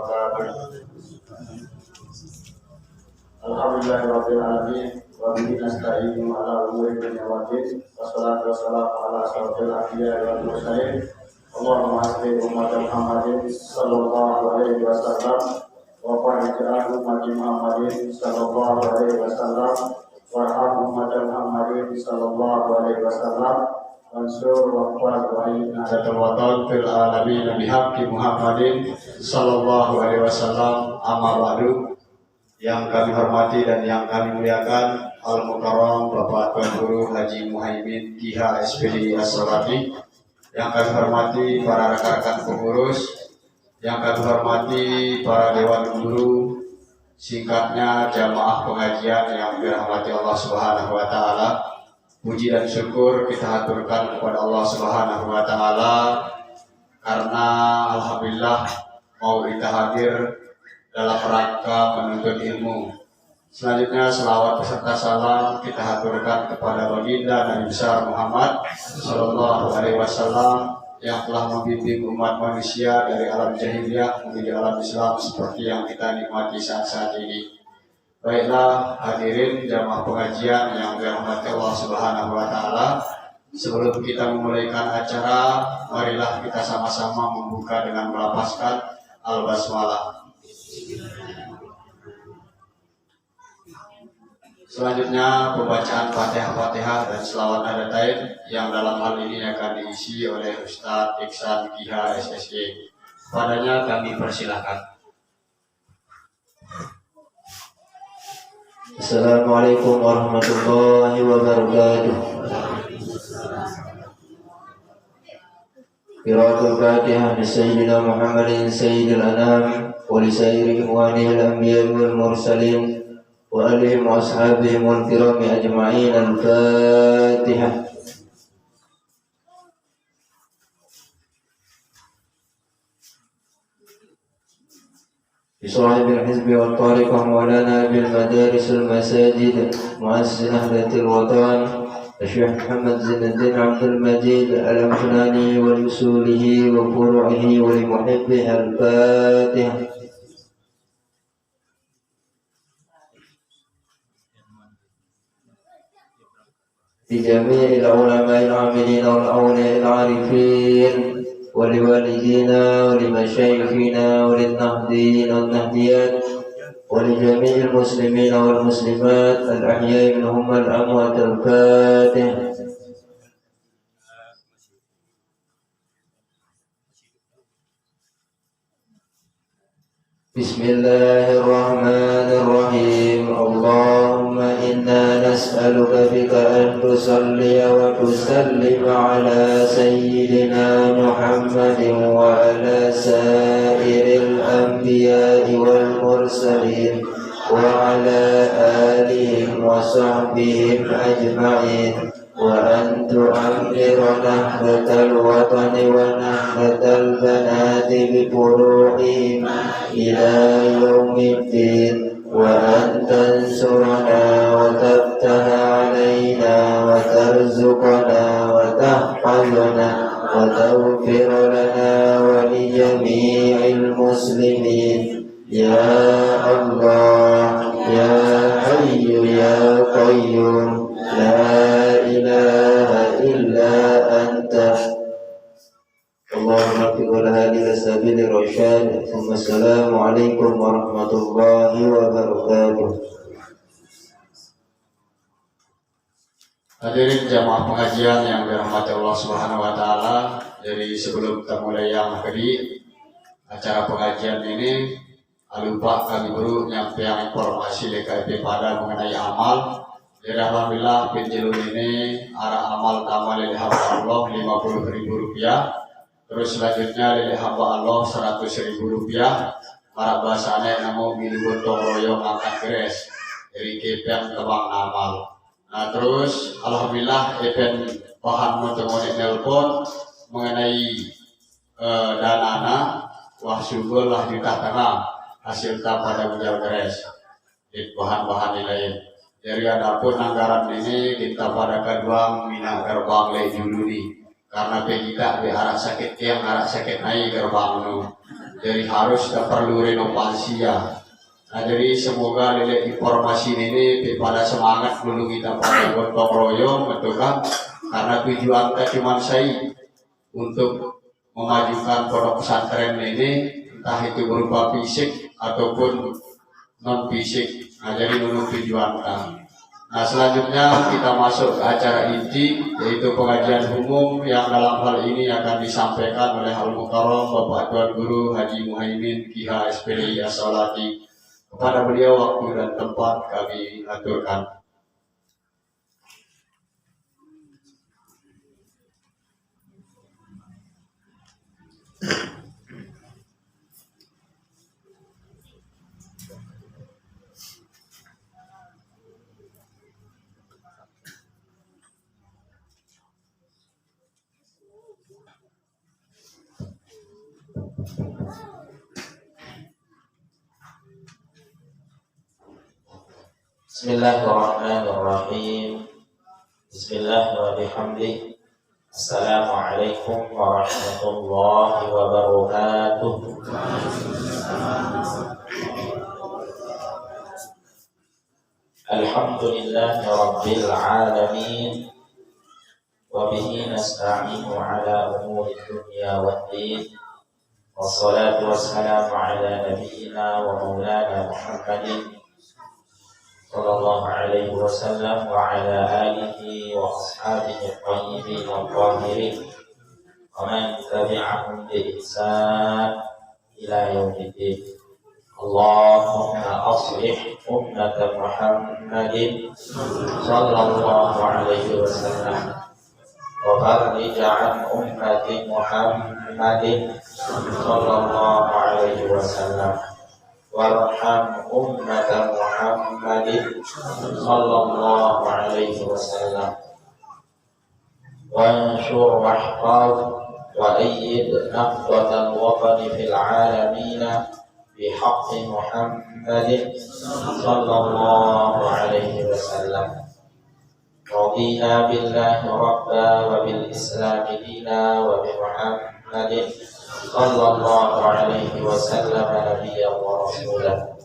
wabarakatuh. Alhamdulillahirabbil alamin wa bihi nasta'inu ala umuri dunya waddin. Wassalatu wassalamu ala asyrofil anbiya'i wal mursalin. Allahumma salli umat Muhammadin sallallahu alaihi wasallam wa barik ala ummati Muhammadin sallallahu alaihi wasallam warham umat Muhammadin sallallahu alaihi wasallam wansur waqfal wa inna watan fil alamin bihaqqi Muhammadin sallallahu alaihi wasallam. Amma ba'du. Yang kami hormati dan yang kami muliakan Al-Mukarram Bapak Tuan Guru Haji Muhaimin Kiha SPD As-Salafi, yang kami hormati para rekan-rekan pengurus, yang kami hormati para dewan guru, singkatnya jamaah pengajian yang dirahmati Allah Subhanahu wa taala. Puji dan syukur kita haturkan kepada Allah Subhanahu wa taala karena alhamdulillah mau kita hadir dalam rangka menuntut ilmu. Selanjutnya selawat beserta salam kita haturkan kepada baginda Nabi besar Muhammad sallallahu alaihi wasallam yang telah membimbing umat manusia dari alam jahiliyah menuju alam Islam seperti yang kita nikmati saat-saat ini. Baiklah hadirin jamaah pengajian yang dirahmati Allah Subhanahu wa taala. Sebelum kita memulaikan acara, marilah kita sama-sama membuka dengan melafazkan al-basmalah. Selanjutnya pembacaan Fatihah dan selawat nadatain yang dalam hal ini akan diisi oleh Ustadz Iksan Kiha SSG. Padanya kami persilakan. Assalamualaikum warahmatullahi wabarakatuh. Qiraatul Fatihah li Sayyidina Muhammadin Sayyidil Anam wa li sayyidi ikhwanihi al-anbiya'i wal mursalin wa alihim wa ashabihim wal kirami ajma'in. Al-Fatihah. بصاحب الحزب والطارقة مولانا بالمدارس المساجد مؤسس نهضة الوطن الشيخ محمد زين الدين عبد المجيد الأمفناني ولأصوله وفروعه ولمحبه. الفاتحة. لجميع العلماء العاملين والأولياء العارفين ولوالدينا ولمشايخنا وللنهديين والنهديات ولجميع المسلمين والمسلمات الأحياء منهم والأموات. الفاتحة. بسم الله الرحمن الرحيم. اللهم إنا نسألك بك أن تصلي وتسلم على سيدنا محمد وعلى سائر الأنبياء والمرسلين وعلى آلهم وصحبهم أجمعين، وأن تعمر نهضة الوطن ونهضة البنات بفروعهم إلى يوم الدين، وأن تنصرنا وتفتح علينا وترزقنا وتحفظنا وتغفر لنا ولجميع المسلمين يا الله يا حي يا قيوم لا إله إلا أنت. اللهم اغفر لهذه السبيل الرشاد. ثم السلام عليكم ورحمة الله وبركاته. Hadirin jamaah pengajian yang dirahmati Allah Subhanahu wa taala. Jadi sebelum kita mulai yang tadi acara pengajian ini, lupa kami guru nyampaikan informasi DKP pada mengenai amal. Jadi alhamdulillah penjelun ini arah amal tamal dari hamba Allah Rp50.000. Terus selanjutnya dari hamba Allah Rp100.000. Para bahasanya namun milih gotong royong angkat keres dari kepen kebang amal. Nah terus alhamdulillah event bahan untuk nelpon mengenai dana wah syukur lah di tengah hasil pada menjal keres di bahan-bahan lain. Jadi adapun anggaran ini kita pada kedua mina gerbang lagi dulu nih karena kita di arah sakit yang arah sakit naik gerbang nu. Jadi harus dan perlu renovasi ya. Nah, jadi semoga nilai informasi ini pada semangat dulu kita pada gotong royong, betul kan? Karena tujuan kita cuma saya untuk memajukan pondok pesantren ini, entah itu berupa fisik ataupun non fisik. Nah, jadi dulu tujuan kami. Nah, selanjutnya kita masuk ke acara inti, yaitu pengajian umum yang dalam hal ini akan disampaikan oleh Al-Mukarram Bapak Tuan Guru Haji Muhaimin Kiha SPDI As-Salati. Kepada beliau waktu dan tempat kami aturkan. Bismillahirrahmanirrahim. Bismillahirrahmanirrahim. Assalamualaikum warahmatullahi wabarakatuh. Alhamdulillahi rabbil alamin. Wa bihi nasta'inu ala umuri dunya waddin. Wassalatu wassalamu ala nabiyyina wa maulana Muhammadin sallallahu alaihi wasallam wa ala alihi wa ashabihi at-tayyibin al-tahirin wa man tabi'ahum bi ihsan ila yaumiddin. Allahumma aslih ummat Muhammadin sallallahu alaihi wasallam wa farrij an ummati Muhammadin sallallahu alaihi wasallam warham ummat Muhammadin sallallahu alaihi wasallam wanshur wahfaz wa ayyid naqdatal wafani fil alamin bihaqqi Muhammadin sallallahu alaihi wasallam. Radina billahi rabba wa bil islami dina wa bi Muhammadin sallallahu alaihi wasallam nabiyyan wa rasulah.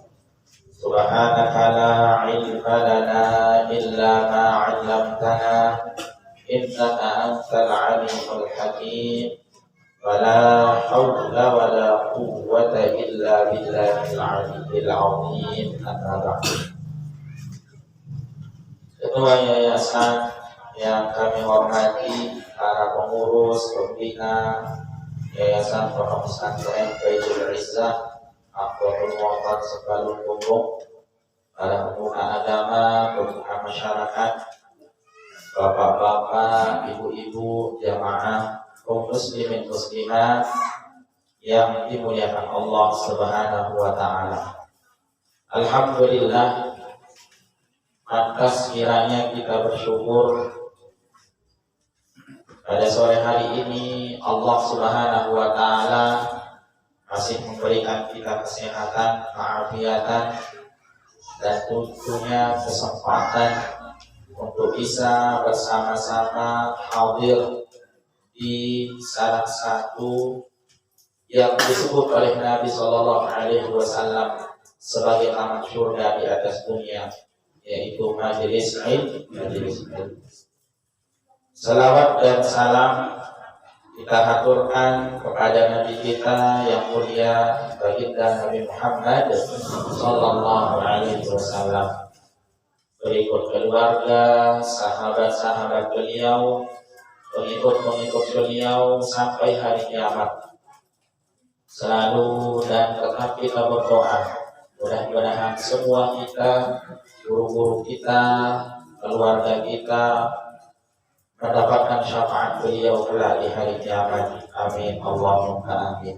Subhanaka la ilma lana illa ma 'allamtana innaka antal alimul hakim. Wa la hawla wa la quwwata illa billahil aliyyil azim. Amma ba'du. Ketua yayasan yang kami hormati, para pengurus, pembina Yayasan Pondok Pesantren Baitul Izzah Akhbarul Mu'tad Sebalung Bumbung, para pemuka agama, pemuka masyarakat, bapak-bapak, ibu-ibu, jamaah, kaum muslimin muslimat yang dimuliakan Allah Subhanahu wa taala. Alhamdulillah, atas kiranya kita bersyukur pada sore hari ini Allah Subhanahu wa taala masih memberikan kita kesehatan, keafiatan, dan tentunya kesempatan untuk bisa bersama-sama hadir di salah satu yang disebut oleh Nabi Sallallahu Alaihi Wasallam sebagai taman surga di atas dunia, yaitu majelis ilmu. Salawat dan salam kita haturkan kepada Nabi kita yang mulia, baginda Nabi Muhammad sallallahu alaihi wasallam, berikut keluarga, sahabat-sahabat beliau, pengikut-pengikut beliau sampai hari kiamat. Selalu dan tetap kita berdoa, mudah-mudahan semua kita, guru-guru kita, keluarga kita mendapatkan syafaat beliau pula di hari kiamat. Amin Allahumma amin.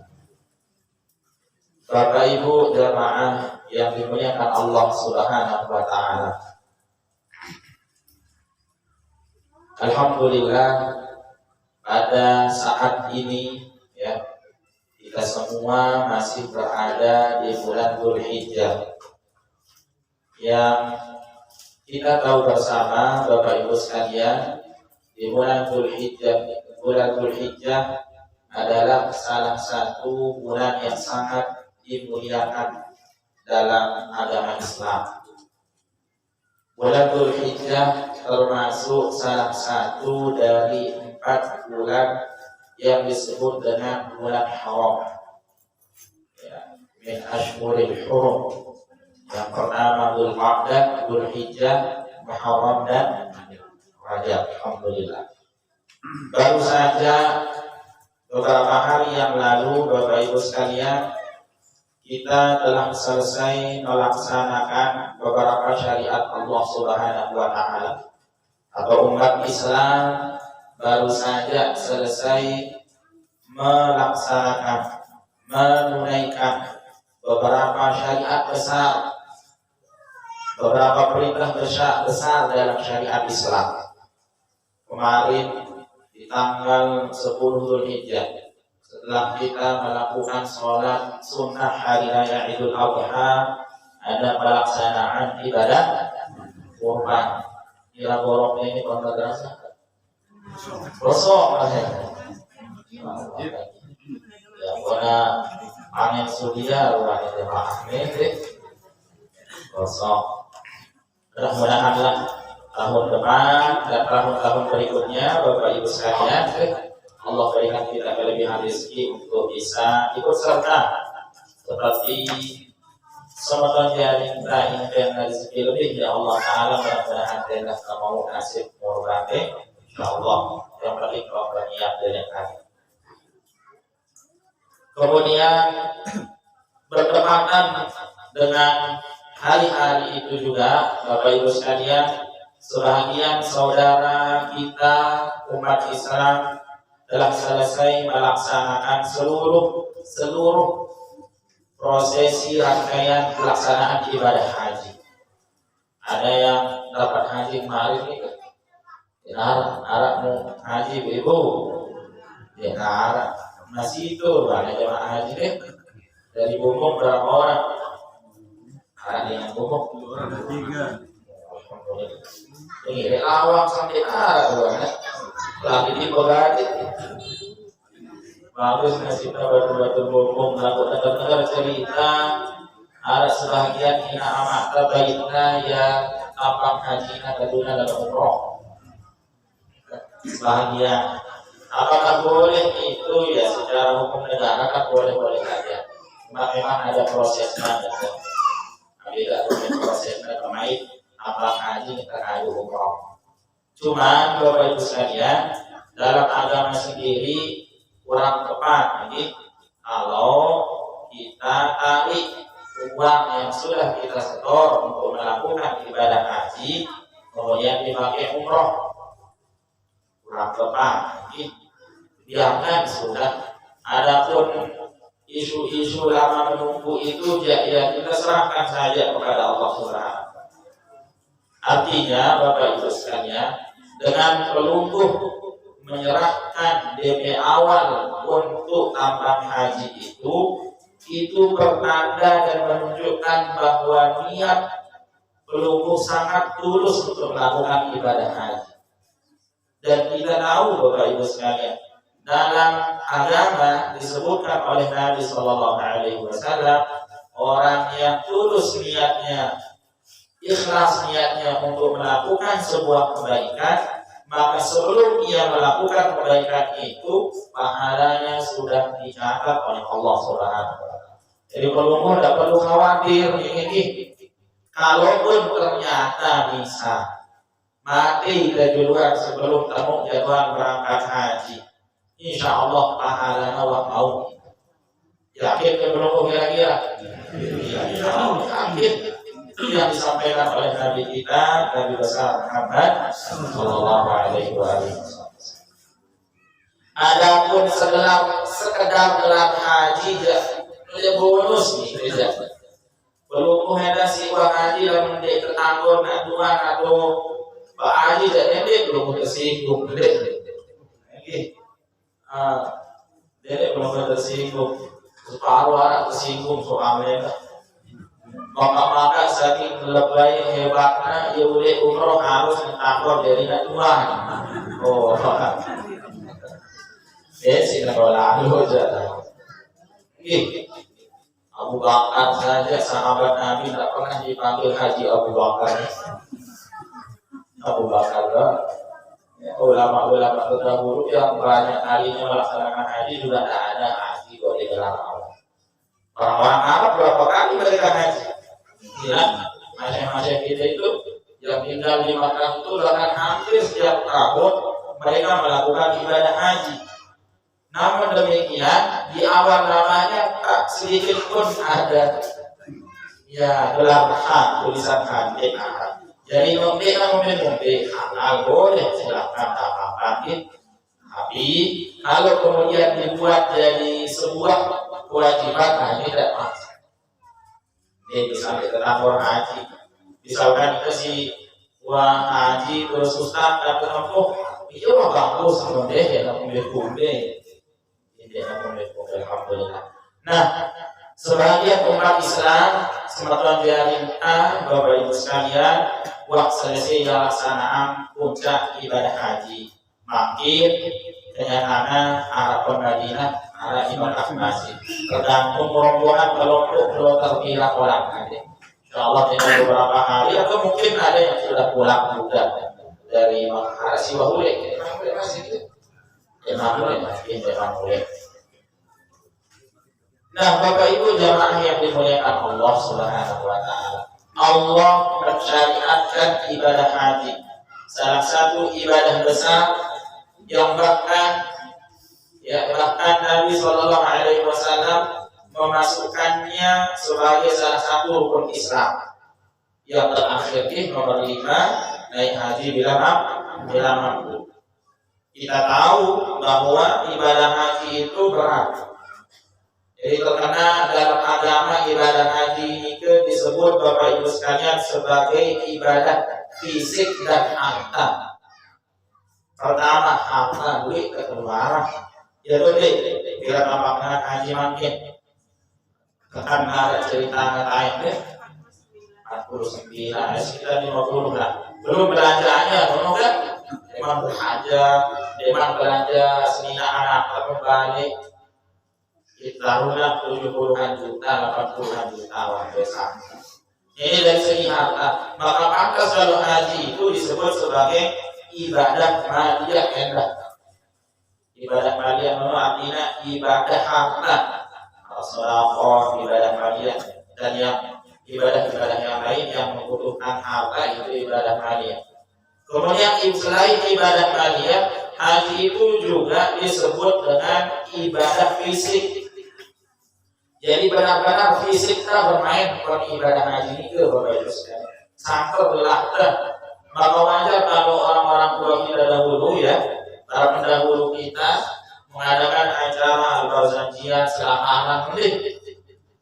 Bapak Ibu jamaah yang dimuliakan Allah Subhanahu wa taala. Alhamdulillah, pada saat ini ya, kita semua masih berada di bulan Dzulhijjah yang kita tahu bersama Bapak Ibu sekalian, di bulan Dzulhijjah adalah salah satu bulan yang sangat dimuliakan dalam agama Islam. Bulan Dzulhijjah termasuk salah satu dari 4 bulan yang disebut dengan bulan haram. Ya, min ashhuril hurum. Yang pertama Dzulqa'dah, Dzulhijjah, Muharram dan Rajab. Alhamdulillah. Baru saja beberapa hari yang lalu, Bapak Ibu sekalian, kita telah selesai melaksanakan beberapa syariat Allah Subhanahu wa Ta'ala, atau umat Islam baru saja selesai melaksanakan, menunaikan beberapa syariat besar, beberapa perintah besar dalam syariat Islam. Kemarin di tanggal 10 Dzulhijjah, setelah kita melakukan sholat sunnah hari raya Idul Adha, ada pelaksanaan ibadah kurban. Kira boroknya ini kalau madrasah kosong ya, karena angin sudia ruang itu Ahmed kosong. Mudah-mudahanlah tahun depan dan tahun-tahun berikutnya Bapak Ibu sekalian, Allah berikan kita kelebihan rezeki untuk bisa ikut serta seperti semoga jaring kita ingin rezeki lebih ya Allah Ta'ala. Mudah-mudahan kita mau nasib murabate insyaallah. Yang penting kalau berniat dengan hati. Kemudian bertepatan dengan hari-hari itu juga Bapak Ibu sekalian, sebagian saudara kita umat Islam telah selesai melaksanakan seluruh prosesi rangkaian pelaksanaan ibadah haji. Ada yang dapat haji kemarin nih, arak mau haji ibu, ya arak masih itu banyak jemaah haji deh. Dari Bungkung berapa orang? Arak dengan Bungkung 3. Ini awam sampai arak banget. Lagi di Bogati. Bagus nasibnya batu-batu Bungkung melakukan dengar cerita. Ada sebagian hina amat baiknya yang tapang hajinya keduna dalam umroh. Sebagian, apakah boleh itu ya secara hukum negara kan boleh-boleh saja. Memang ada prosesnya, tidak prosesnya kemarin apakah haji kita ada umroh. Cuman Bapak Ibu sekalian, dalam agama sendiri kurang tepat ini kalau kita tarik uang yang sudah kita setor untuk melakukan ibadah haji kemudian dipakai umroh, kurang tepat. Biarkan sudah. Adapun isu-isu lama menunggu itu ya kita serahkan saja kepada Allah Subhanahu. Artinya Bapak Ibu sekalian, dengan pelungguh menyerahkan DP awal untuk tambang haji itu bertanda dan menunjukkan bahwa niat pelungguh sangat tulus untuk melakukan ibadah haji. Dan kita tahu Bapak Ibu sekalian, dalam agama disebutkan oleh Nabi Sallallahu Alaihi Wasallam, orang yang tulus niatnya, ikhlas niatnya untuk melakukan sebuah kebaikan, maka sebelum ia melakukan kebaikan itu pahalanya sudah dicatat oleh Allah Subhanahu wa Ta'ala. Jadi pelungguh tidak perlu khawatir ini. Kalaupun ternyata bisa mati duluan sebelum temu jadwal berangkat haji, insya Allah pahalanya mau. Yakin ke pelungguh kira-kira? Yakin. Itu yang disampaikan oleh Nabi kita, Nabi besar Muhammad Sallallahu Alaihi Wasallam. Adapun sekedar gelar haji ya bonus nih saja. Belum ada si uang haji dalam dek tertanggung Tuhan atau Pak Haji dan dia belum tersinggung dek. Dia belum tersinggung. Separuh orang tersinggung soalnya. Maka saking lebay hebatnya ya udah umroh harus takut dari Tuhan. Oh, sih lalu aja. Abu Bakar saja sahabat Nabi tidak pernah dipanggil haji Abu Bakar. Abu Bakar ya, ulama-ulama terdahulu yang banyak kalinya melaksanakan haji juga tidak ada haji kok di dalam Allah. Orang-orang Arab berapa kali mereka haji? Ya, masyarakat kita itu yang tinggal di Makkah itu bahkan hampir setiap tahun mereka melakukan ibadah haji. Namun demikian di awal namanya tak sedikit pun ada ya gelar Han, tulisan Han. Jadi membe halal boleh silakan apa-apa. Tapi kalau kemudian dibuat jadi sebuah kewajiban, nah ini tidak masalah. Ini misalnya terlapor haji, misalkan kasih uang haji terus Ustaz dapat apa? Itu mah bagus sama deh ya kumbe-kumbe. Alhamdulillah. Nah, sebagian umat Islam sematan diarinta Bapak Ibu sekalian, waktu selesai pelaksanaan puncak ibadah haji, makin kenyatanan arah Madinah, arah ibadah haji. Tergantung rombongan kalau terkira orang ada. Insyaallah tinggal beberapa hari atau mungkin ada yang sudah pulang juga dari Makkah Siwahule. Memang boleh. Nah, Bapak Ibu jamaah yang dimuliakan Allah Subhanahu wa taala. Allah mensyariatkan ibadah haji. Salah satu ibadah besar yang bahkan Nabi Shallallahu alaihi wasallam memasukkannya sebagai salah satu rukun Islam. Yang terakhir nomor 5, naik haji bila mampu. Kita tahu bahwa ibadah haji itu berat. Jadi terkena dalam agama ibadah haji ini disebut Bapak Ibu sekalian sebagai ibadah fisik dan harta. Pertama harta, duit kekeluaran. Ya betul, bila makna haji makin. Kan ada cerita lain 49, sekitar 50 lah. Belum belanjanya, kan? Memang berhaja, memang belanja senina anak kembali. Taruhlah 70-an juta, 80-an juta waktu sampai. Ini dari segi harta. Maka pantas kalau haji itu disebut sebagai ibadah maliyah endah. Ibadah maliyah itu artinya ibadah harta. Sedekah, ibadah maliyah, dan yang ibadah-ibadah yang lain yang membutuhkan harta itu ibadah maliyah. Kemudian selain ibadah maliyah, haji itu juga disebut dengan ibadah fisik. Jadi benar-benar fisik kita bermain bukan ibadah haji itu Bapak Ibu sekalian. Sampai berlahter. Maka wajar kalau orang-orang tua kita dahulu ya, para pendahulu kita mengadakan acara perjanjian selamaran ini.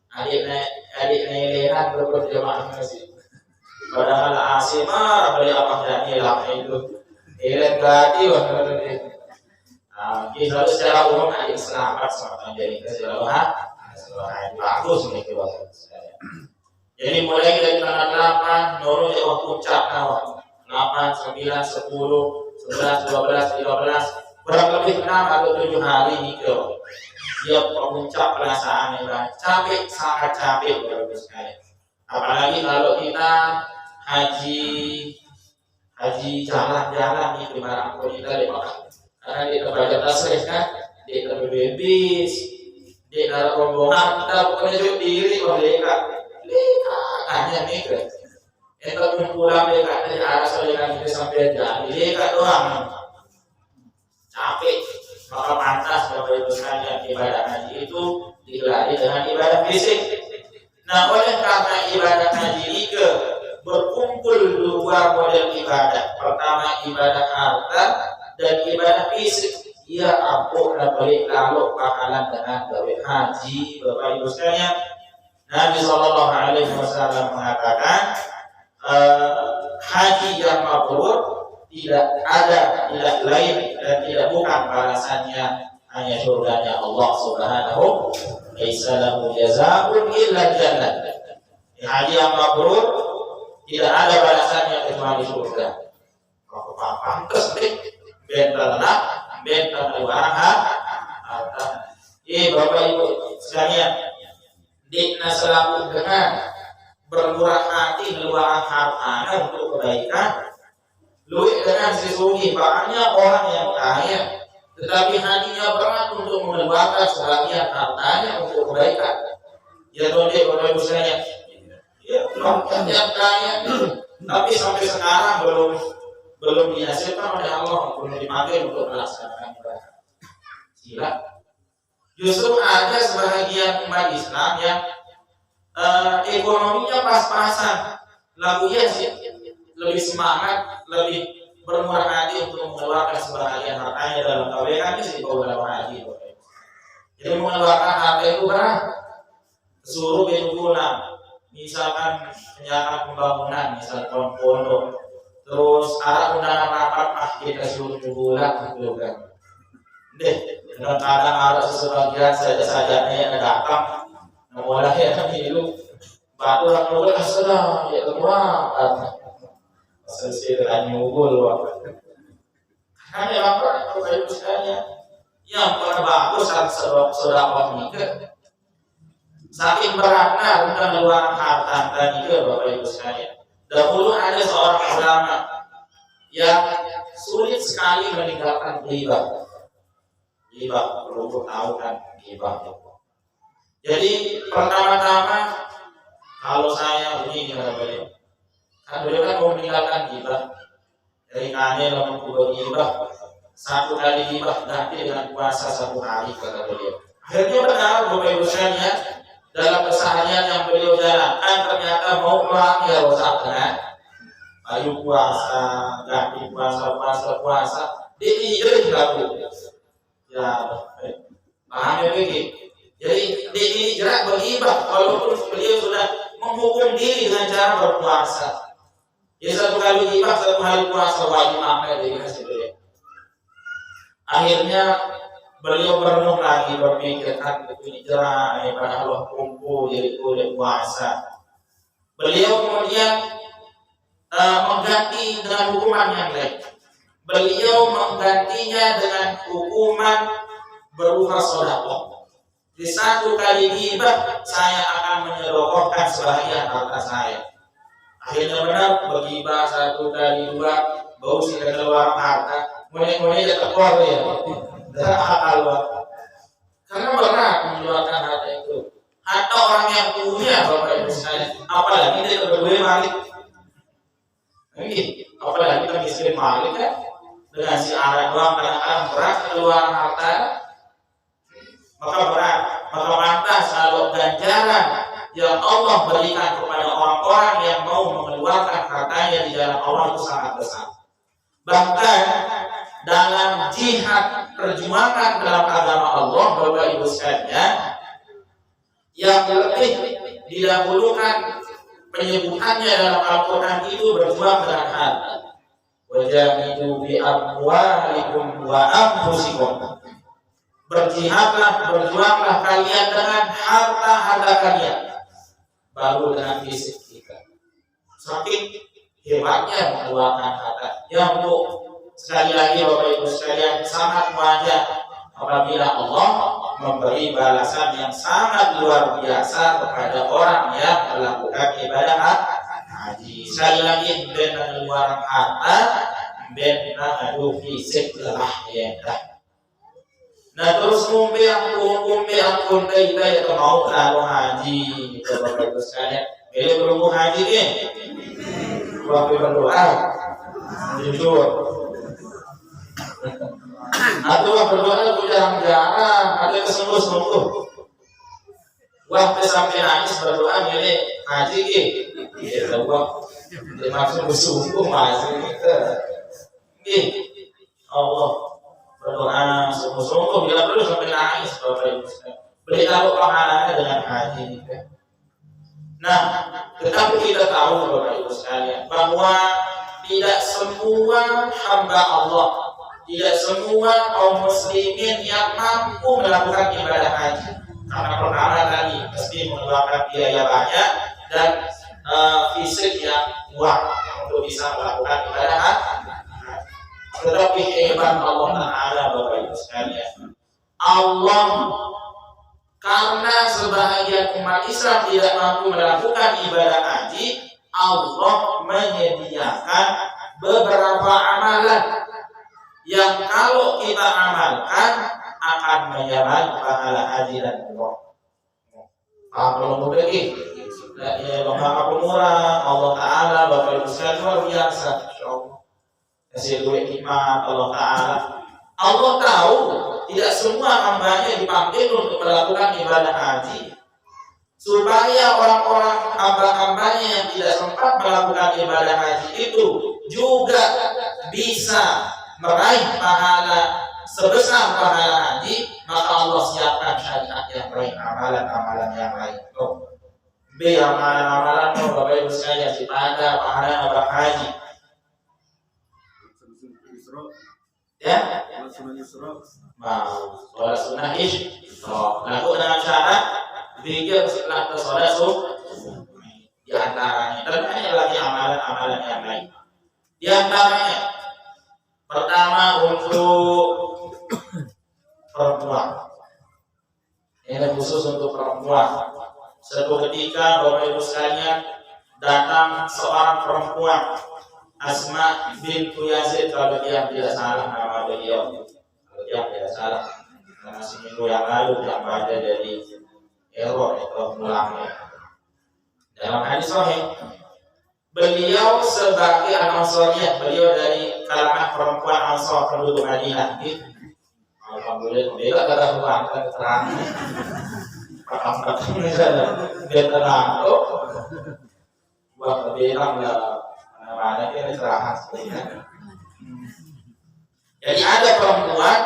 Adik nelehan berjamaah masjid. Padahal asimah beli apa jadi lah itu. Elen gadi waktu itu. Kita secara umum adik selamat sama jadi keseluruhan. Bagus ini kebahagiaan saya. Jadi mulai dari tanggal 8 nurul ya puncak awal 8, 9, 10, 11, 12, 13 kurang lebih 6 atau 7 hari ini dia puncak perasaan ini capek, sangat capek Bapak sekalian. Apalagi kalau kita haji jalan-jalan itu barang kita di Makkah. Karena di tempat tasrif kan, di tempat bebis di dalam rombongan kita penunjuk diri mereka hanya mereka itu pulang mereka dari arah soalnya kita sampai jadi mereka doang capek. Maka pantas Bapak Ibu sekalian ibadah haji itu digelari dengan ibadah fisik. Nah oleh karena ibadah haji ini berkumpul dua model ibadah. Pertama ibadah harta dan ibadah fisik. Ya ampun, balik lalu pahalan dengan gawe haji Bapak Ibu sekalian. Nabi Shallallahu alaihi wasallam mengatakan haji yang mabrur tidak ada, tidak lain dan tidak bukan balasannya hanya surganya Allah Subhanahu. Laisa lahu jazaa'un illa jannah. Haji yang mabrur tidak ada balasannya kecuali surga. Maka pantas bentar bentang Bapak Ibu sekalian, dikna selaku dengan bermurah hati meluangkan hartanya untuk kebaikan, luwih dengan sesungguhnya banyak orang yang kaya tetapi hatinya berat untuk mengeluarkan sebagian hartanya untuk kebaikan. Ya Bapak Ibu sekalian, ya yang kaya tapi sampai sekarang belum dihasilkan oleh Allah, belum dipanggil untuk melaksanakan ibadah. Sila. Justru ada sebahagian umat Islam yang ekonominya pas-pasan, lagunya sih lebih semangat, lebih bermurah hati untuk mengeluarkan sebahagian hartanya dalam kebaikan sih beberapa haji. Jadi mengeluarkan harta itu berat, suruh itu guna, misalkan penyataan pembangunan, misalkan pondok, terus ada undangan rapat kita suruh bulan gitu kan. Kadang-kadang ada sebagian saja-sajanya yang datang, mulai yang hidup batu orang nubul sudah ya semua selesai dengan nyugul karena memang Bapak Ibu sekalian yang paling bagus saudara mikir saking beratnya untuk mengeluarkan harta dan itu Bapak Ibu sekalian. Dahulu ada seorang ulama yang sulit sekali meninggalkan ghibah. Ghibah, perlu tahu kan ghibah. Jadi pertama-tama kalau saya begini kata beliau, kan beliau kan mau meninggalkan ghibah. Dari kane lama kubur ghibah, satu kali ghibah ganti dengan puasa 1 hari kata beliau. Akhirnya benar Bapak Ibu sekalian, dalam keseharian yang beliau jalankan ternyata mau pulang ya usahanya. Ayo puasa, ganti puasa, diiring lalu. Ya, paham ya begini. Jadi ini jerak beribah walaupun beliau sudah menghukum diri dengan cara berpuasa. Ya 1 kali ibah 1 hari puasa wajib makan dari hasil beliau. Akhirnya beliau merenung lagi berpikir kan ini jerak pada Allah kumpul jadi boleh puasa. Beliau kemudian mengganti dengan hukuman yang lain. Beliau menggantinya dengan hukuman berupa sedekah. Di 1 kali ghibah saya akan menyedekahkan sebahagian harta saya. Akhirnya benar berghibah 1 kali 2 bau sih keluar harta. Mulai keluar ya. Karena berat mengeluarkan harta itu. Atau orang yang punya Bapak Ibu sekalian, apalagi dia berdua malik. Apalagi kita miskin malik kan. Dengan si arah doang kadang-kadang berat keluar harta, maka berat, maka pantas kalau ganjaran yang Allah berikan kepada orang-orang yang mau mengeluarkan hartanya di jalan Allah itu sangat besar. Bahkan dalam jihad perjuangan dalam agama Allah Bapak Ibu sekalian, yang lebih didahulukan penyebutannya dalam Al-Quran itu berjuang dengan harta. Wajahidu bi amwalikum wa anfusikum. Berjihadlah, berjuanglah kalian dengan harta kalian, baru dengan fisik kita. Saking hebatnya mengeluarkan harta. Yang sekali lagi Bapak Ibu sekalian sangat wajar apabila Allah memberi balasan yang sangat luar biasa kepada orang yang melakukan ibadah haji. Sekali lagi dengan mengeluarkan harta, dengan adu fisik lah ya. Nah terus kumpi ampun kita ya mau kalau haji gitu Bapak Ibu sekalian. Bila berumur haji ni, waktu berdoa jujur. Atau berdoa itu jarang-jarang, ada kesungguh-sungguh. Waktu sampai nangis berdoa milik haji ni, ya Allah, maksud bersungguh masih kita. Allah berdoa sungguh-sungguh bila perlu sampai nangis Bapak Ibu sekalian. Beritahu pahalanya dengan haji ni. Nah, tetapi kita tahu Bapak Ibu sekalian bahwa tidak semua hamba Allah, tidak semua kaum muslimin yang mampu melakukan ibadah haji. Karena perkara tadi mesti mengeluarkan biaya banyak dan fisik yang kuat untuk bisa melakukan ibadah haji. Tetapi hebat Allah Ta'ala Bapak Ibu sekalian, Allah Karena sebahagian umat Islam tidak mampu melakukan ibadah haji, Allah menyediakan beberapa amalan yang kalau kita amalkan akan menyerang pahala haji dan umroh. Kalau mudah ya Bapak Pemurah Allah Ta'ala Bapak Ibu sekalian luar biasa, insyaallah kasih duit nikmat Allah Ta'ala. Allah tahu tidak semua hambanya dipanggil untuk melakukan ibadah haji, supaya orang-orang hamba-hambanya yang tidak sempat melakukan ibadah haji itu juga bisa meraih pahala sebesar pahala haji, maka Allah siapkan syariat yang lain, amalan-amalan yang lain. Amalan-amalan Bapak Ibu sekalian pada pahala ibadah haji. Ya, mau sholat sunnah isra, lalu dengan syarat zikir setelah sholat subuh. Di antaranya, dan banyak lagi amalan-amalan yang lain. Di antaranya, pertama untuk perempuan. Ini khusus untuk perempuan. Suatu ketika Bapak Ibu sekalian datang seorang perempuan, Asma bintu Yazid, kalau dia tidak salah nama beliau, kalau dia tidak salah, karena seminggu yang lalu yang ada dari error atau mulangnya. Dalam hadis sahih, beliau sebagai Ansariyah, beliau dari kalangan perempuan Ansar penduduk Madinah. Alhamdulillah, beliau ada ruang keterangan. Pakam-pakam ini saja, dia terang. Buat kebilang lah. Mana ini istirahat. Jadi ada perempuan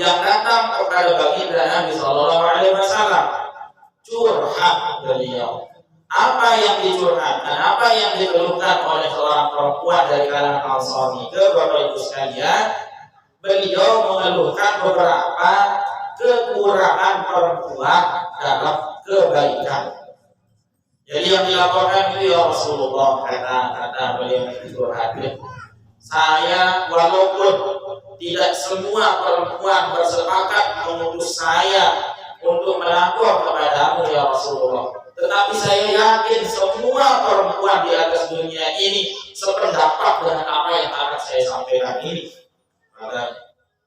yang datang kepada baginda Nabi Sallallahu Alaihi Wasallam, curhat beliau. Apa yang dicurhatkan, apa yang dikeluhkan oleh seorang perempuan dari kalangan Ansar ini, Bapak Ibu sekalian, beliau mengeluhkan beberapa kekurangan perempuan dalam kebaikan. Jadi yang dilaporkan itu ya Rasulullah, kata beliau curhatkan, saya walaupun tidak semua perempuan bersepakat mengutus saya untuk melapor kepadamu ya Rasulullah, tetapi saya yakin semua perempuan di atas dunia ini sependapat dengan apa yang akan saya sampaikan ini.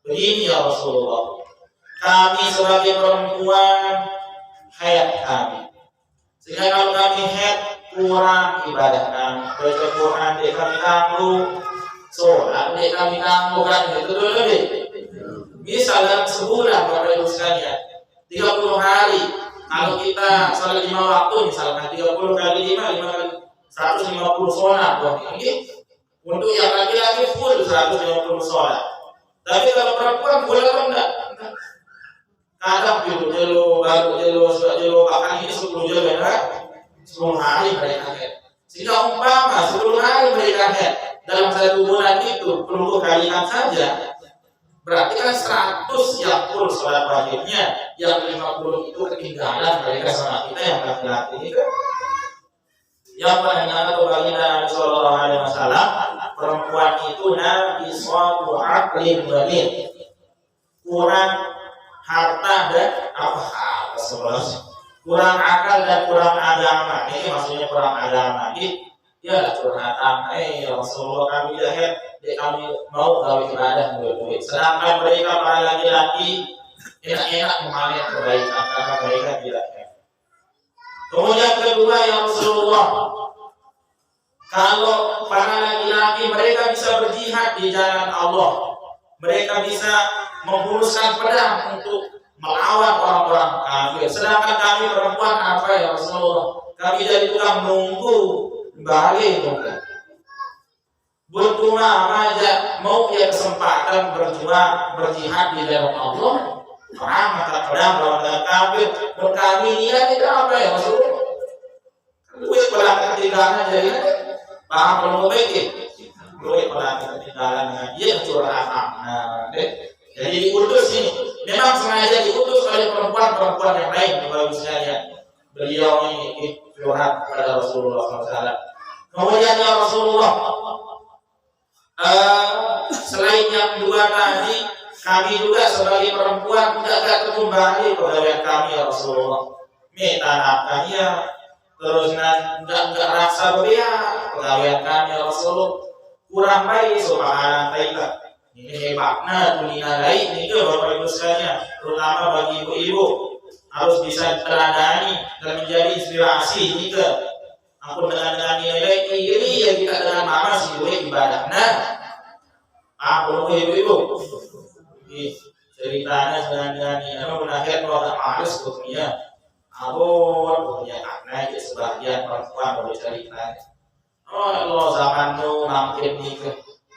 Begini ya Rasulullah, kami sebagai perempuan haid kami, sehingga kalau kami haid kurang ibadah kami, baca Quran dek kami tangguh, sholat dek kami tangguh, kan itu dulu deh. Misalnya sebulan Bapak Ibu sekalian 30 hari, kalau kita sholat 5 waktu, misalnya 30 kali 5 kali 150 sholat. Ini untuk yang laki-laki full 150 sholat. Tapi kalau perempuan boleh apa enggak? Kadang jelo, bahkan ini 10 jelo ya, 10 hari mereka haid. Sehingga umpama 10 hari mereka haid, dalam 1 bulan itu perlu kalian saja, berarti kan 100 yang full sholat wajibnya, yang 50 itu ketinggalan mereka sama kita yang laki-laki ini kan. Yang menanyakan kebaginda Nabi Sallallahu Alaihi Wasallam, perempuan itu nabi suatu aklin walid, kurang harta dan kurang akal dan kurang agama. Ini maksudnya kurang agama. Ini ya curhatan, ya Rasulullah kami jahit, kami mau gawe ibadah duit. Sedangkan mereka para laki-laki enak-enak mengalir kebaikan karena mereka tidak haid. Kemudian kedua ya Rasulullah, kalau para laki-laki mereka bisa berjihad di jalan Allah, mereka bisa menghunuskan pedang untuk melawan orang-orang kafir. Sedangkan kami perempuan apa ya Rasulullah? Kami jadi tukang nunggu balik bukan. Butuh aja mau punya kesempatan berjuang berjihad di jalan Allah. Perang mata pedang lawan kafir. Kami niat itu apa ya Rasulullah? Duit pedang ketinggalan jadi paham belum begitu? Duit pedang ketinggalan dia curhatan. Nah, jadi diutus ini. Memang sengaja diutus oleh perempuan-perempuan yang lain Bapak Ibu sekalian. Beliau ini curhat kepada Rasulullah SAW. Kemudian ya Rasulullah, selain yang dua tadi, kami juga sebagai perempuan tidak kembali pegawai kami ya Rasulullah. Minta nafkahnya terus enggak rasa beria pegawai kami ya Rasulullah. Kurang baik subhanallah. Ini hebatnya dunia lain ini ke Bapak Ibu sekalian, terutama bagi ibu-ibu harus bisa teladani dan menjadi inspirasi ini ke. Aku dengan nilai iri yang kita dengan mama sih ibadah. Nah, aku ibu-ibu ceritanya dengan ini mengakhir orang harus dunia. Aku punya anak sebagian perempuan boleh cerita. Oh Allah zaman nu makin ni ke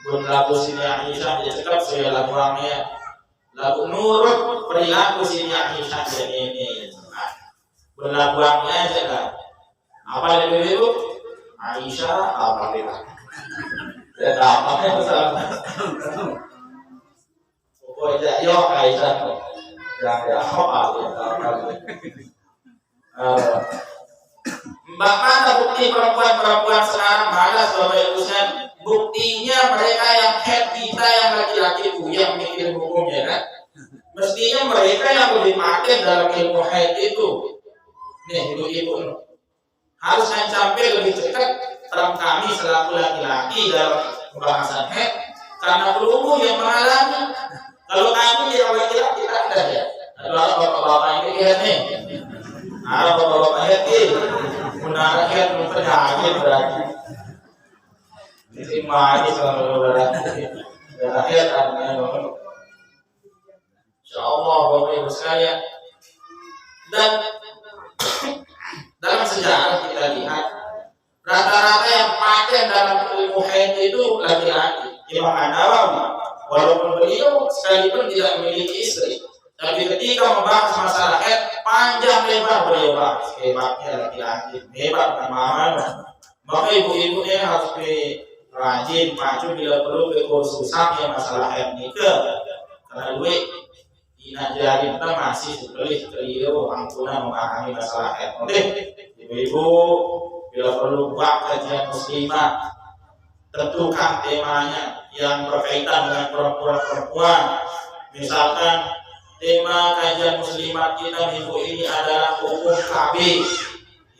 bun lagu sini Aisyah dia cakap saya lagu orangnya lagu nurut perilaku sini Aisyah jadi ini bun lagu orangnya aja kan apa lebih itu Aisyah apa dia tidak apa yang salah pokoknya yo Aisyah yang apa Mbak mana bukti perempuan-perempuan sekarang malas Bapak Ibu sekalian? Buktinya mereka yang head kita yang laki-laki yang mikir hukumnya kan? Mestinya mereka yang lebih paten dalam ilmu head itu. Nih ibu-ibu harus sampai lebih dekat dalam kami selaku laki-laki dalam pembahasan head karena peluru yang mengalami. Kalau kami yang laki-laki tidak ada ya. Kalau bapak-bapak ini lihat nih. Bapak-bapak head menarikkan penyakit berarti diterima ini selama berarti terakhir artinya insyaallah Bapak Ibu sekalian dan dalam sejarah kita lihat rata-rata yang paten dalam ilmu haid itu laki-laki. Imam An-Nawawi walaupun beliau sekalipun tidak memiliki istri tapi ketika membahas masalah haid panjang lebar beliau bahas hebatnya laki-laki hebat kemana maka ibu-ibunya harus rajin maju bila perlu ke kursusnya masalah haid nikah karena duit tidak jadi kita masih keliru ampunan memahami masalah haid. Oke ibu-ibu bila perlu buat kajian muslimah tentukan temanya yang berkaitan dengan perempuan-perempuan misalkan tema kajian muslimat kita minggu ini adalah hukum KB.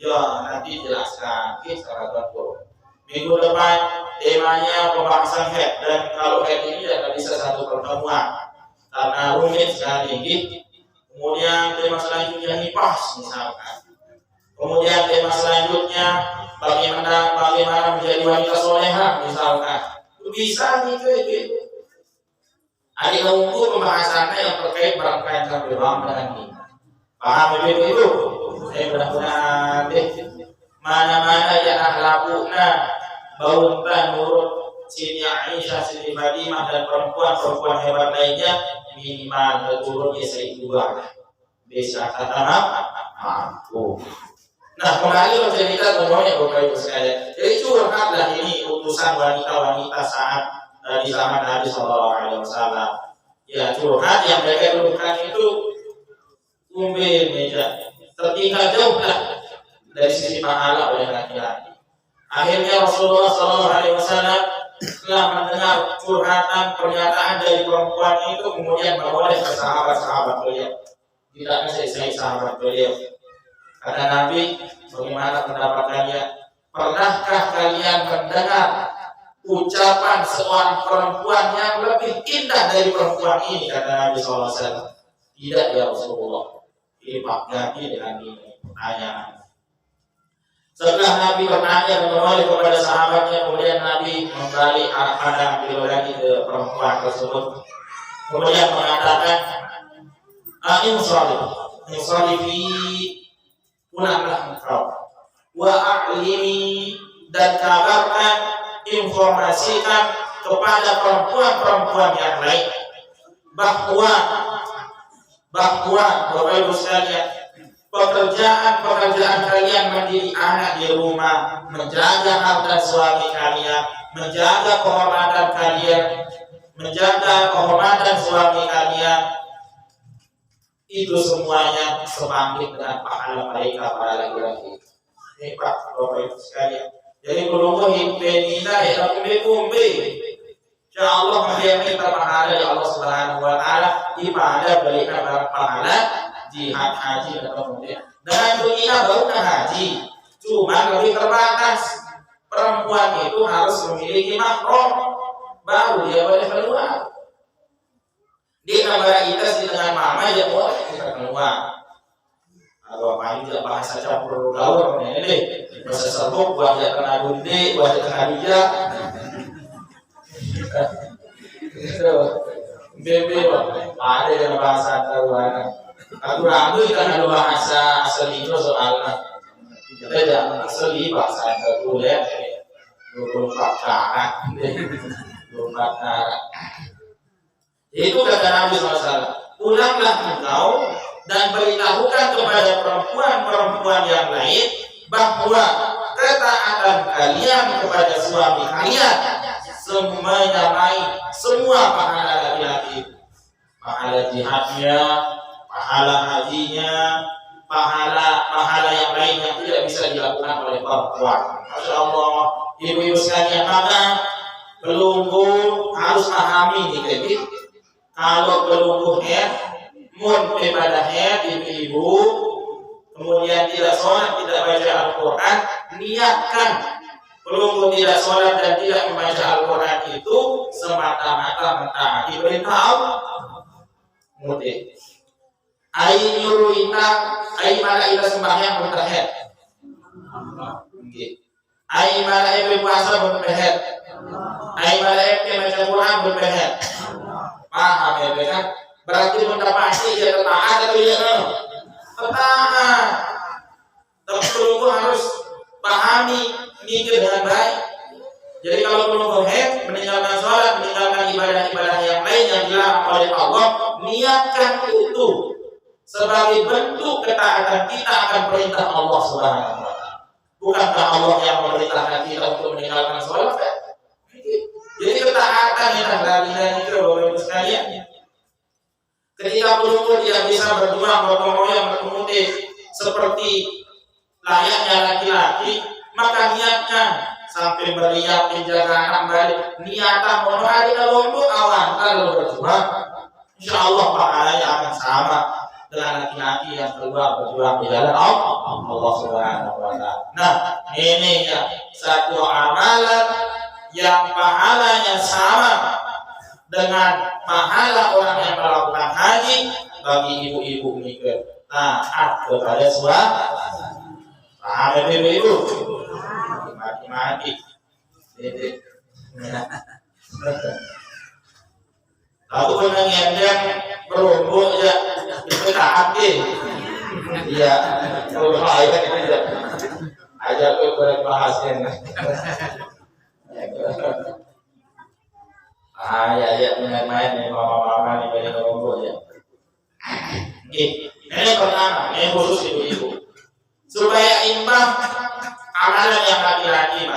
Ya, nanti jelaskan secara betul. Minggu depan temanya pembahasan haid dan kalau haid ini tidak bisa satu pertemuan karena rumit sekali. Kemudian tema selanjutnya nifas misalkan. Kemudian tema selanjutnya bagaimana menjadi wanita solehah misalkan. Bisa gitu. Ada menunggu pembahasannya yang terkait berangkat sampai bang dengan ini. Paham itu? Saya mudah-mudahan mana-mana yang akhlakuna bauntan nurut Siti Aisyah, Siti Fatimah dan perempuan-perempuan hebat lainnya minimal turunnya saya dua bisa kata mampu. Nah kembali cerita semuanya Bapak Ibu sekalian. Jadi curhatlah ini utusan wanita-wanita saat di zaman Nabi Sallallahu Alaihi Wasallam. Ya curhat yang mereka lakukan itu umbil meja tertinggal jauh lah dari sisi pahala oleh laki-laki. Akhirnya Rasulullah Sallallahu Alaihi Wasallam setelah mendengar curhatan pernyataan dari perempuan itu kemudian menoleh ke sahabat-sahabat beliau. Tidak selesai sahabat beliau. Kata Nabi, bagaimana pendapatnya? Pernahkah kalian mendengar ucapan seorang perempuan yang lebih indah dari perempuan ini? Kata Nabi SAW. Tidak ya Rasulullah. Ini ganti dengan ini pertanyaan. Setelah Nabi bertanya kembali kepada sahabatnya, kemudian Nabi kembali arah pandang beliau lagi ke perempuan tersebut. Kemudian mengatakan, Insali fi pulanglah engkau. Wa a'limi dan kabarkan informasikan kepada perempuan-perempuan yang lain bahwa Bapak Ibu sekalian pekerjaan kalian mendidik anak di rumah, menjaga harta suami kalian, menjaga kehormatan kalian, menjaga kehormatan suami kalian, itu semuanya sebanding dengan pahala mereka para laki-laki. Hebat Bapak Ibu sekalian. Jadi belum himpenina ya kumbe. Insya Allah dia minta pahala dari Allah Subhanahu Wa Taala ibadah berikan pahala jihad haji atau kemudian dengan dunia baru haji, cuma lebih terbatas. Perempuan itu harus memiliki mahram baru dia boleh keluar. Di negara kita dengan mama dia boleh kita keluar. Kalau kami tidak bahasa campur gaul ini bahasa serbuk buat dia kena gunde, buat dia kena bijak. Bebe ada yang bahasa taruhan. Aku ragu kan ada bahasa asli itu soalnya. Kita tidak asli bahasa itu ya. 24 karat. 24 karat. Itu kata Nabi SAW. Pulanglah engkau dan beritahukan kepada perempuan-perempuan yang lain bahwa ketaatan kalian kepada suami kalian menyamai semua pahala laki-laki, pahala jihadnya, pahala hajinya, pahala yang lain yang tidak bisa dilakukan oleh perempuan. Masya Allah, ibu-ibu sekalian, maka belunggu harus pahami nih, jadi kalau belunggu head, mun pada head ibu-ibu, kemudian tidak sholat, tidak baca Al-Quran, niatkan belum tidak sholat dan tidak membaca Al-Quran itu semata-mata mentaati perintah Allah. Mudik. Ai nyuruh ai mana ita sembahyang bertahet. Ai mana ita puasa bertahet. Ai mana ita baca Quran bertahet. Paham ya kan? Berarti benda pasti dia taat atau dia taat. Tapi harus pahami mikir dengan baik. Jadi kalau belum head, meninggalkan sholat, meninggalkan ibadah-ibadah yang lain yang dilarang oleh Allah, niatkan itu sebagai bentuk ketaatan kita akan perintah Allah Subhanahu Wa Taala. Bukankah Allah yang memerintahkan kita untuk meninggalkan sholat? Jadi ketaatan yang dari itu Bapak Ibu sekalian. Ketika pelukul dia bisa berjuang bertemu bertemu seperti layaknya laki-laki, maka niatkan sampai beriak menjaga anak balik niatan mau hari kalau untuk awan kalau berjuang, insya Allah pahalanya akan sama dengan laki-laki yang keluar berjuang di jalan Allah Subhanahu Wa Taala. Nah, ini ya satu amalan yang pahalanya sama dengan pahala orang yang melakukan haji bagi ibu-ibu mikir taat kepada suami. Paham ya ibu-ibu? Mati-mati. Aku pernah ngendang berumbuk ya itu taat iya. Kalau ayat itu ya ajak ke bahasnya. Ya main-main nih mama-mama nih beli berumbuk ya. Ini pertama, ini khusus ibu-ibu. Supaya imbang amalan yang laki-laki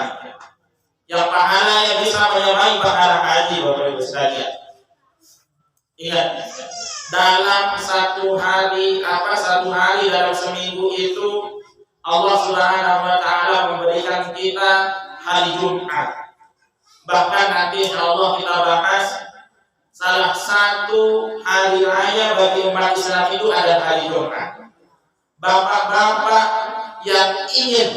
yang pahalanya bisa menyamai pahala haji Bapak Ibu sekalian. Ingat, dalam satu hari dalam seminggu itu Allah Subhanahu Wa Taala memberikan kita hari Jumat. Bahkan nanti insyaallah kita bahas salah satu hari raya bagi umat Islam itu ada hari Jumat. Bapak-bapak yang ingin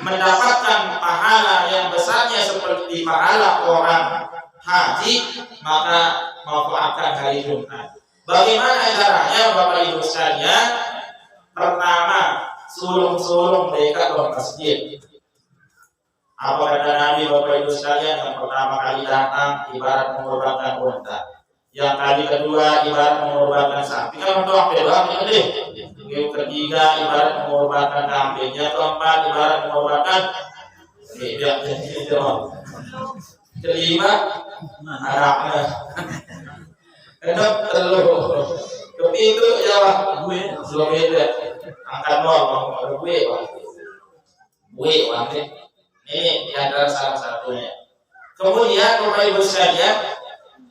mendapatkan pahala yang besarnya seperti pahala orang haji, maka manfaatkan hari Jumat. Bagaimana caranya Bapak Ibu sekalian? Pertama, sulung-sulung mereka ke masjid. Apa kata Nabi Bapak Ibu sekalian? Yang pertama kali datang ibarat mengorbankan unta. Yang kali kedua ibarat mengorbankan sapi. Kan untuk apa doang ini? Yang ketiga ibarat mengorbankan kambing. Yang keempat ibarat mengorbankan kelima anaknya. Enak telur. Tapi itu jawab gue belum ada. Angkat nol gue wanti. Ini adalah salah satunya. Kemudian Bapak Ibu sekalian,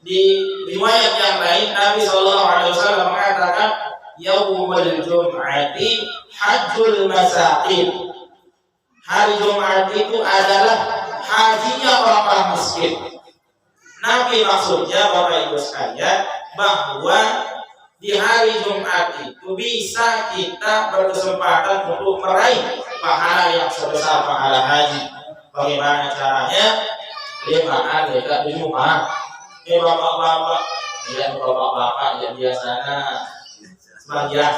di riwayat yang lain Nabi SAW mengatakan Yaumul Jum'ati Hajjul Masakin. Hari Jumat itu adalah hajinya orang-orang miskin. Nabi maksudnya Bapak Ibu sekalian bahwa di hari Jumat itu bisa kita berkesempatan untuk meraih pahala yang sebesar pahala haji. Bagaimana caranya? 5 hari dekat di rumah. Ini bapak-bapak, ya bapak-bapak yang biasanya sebagian.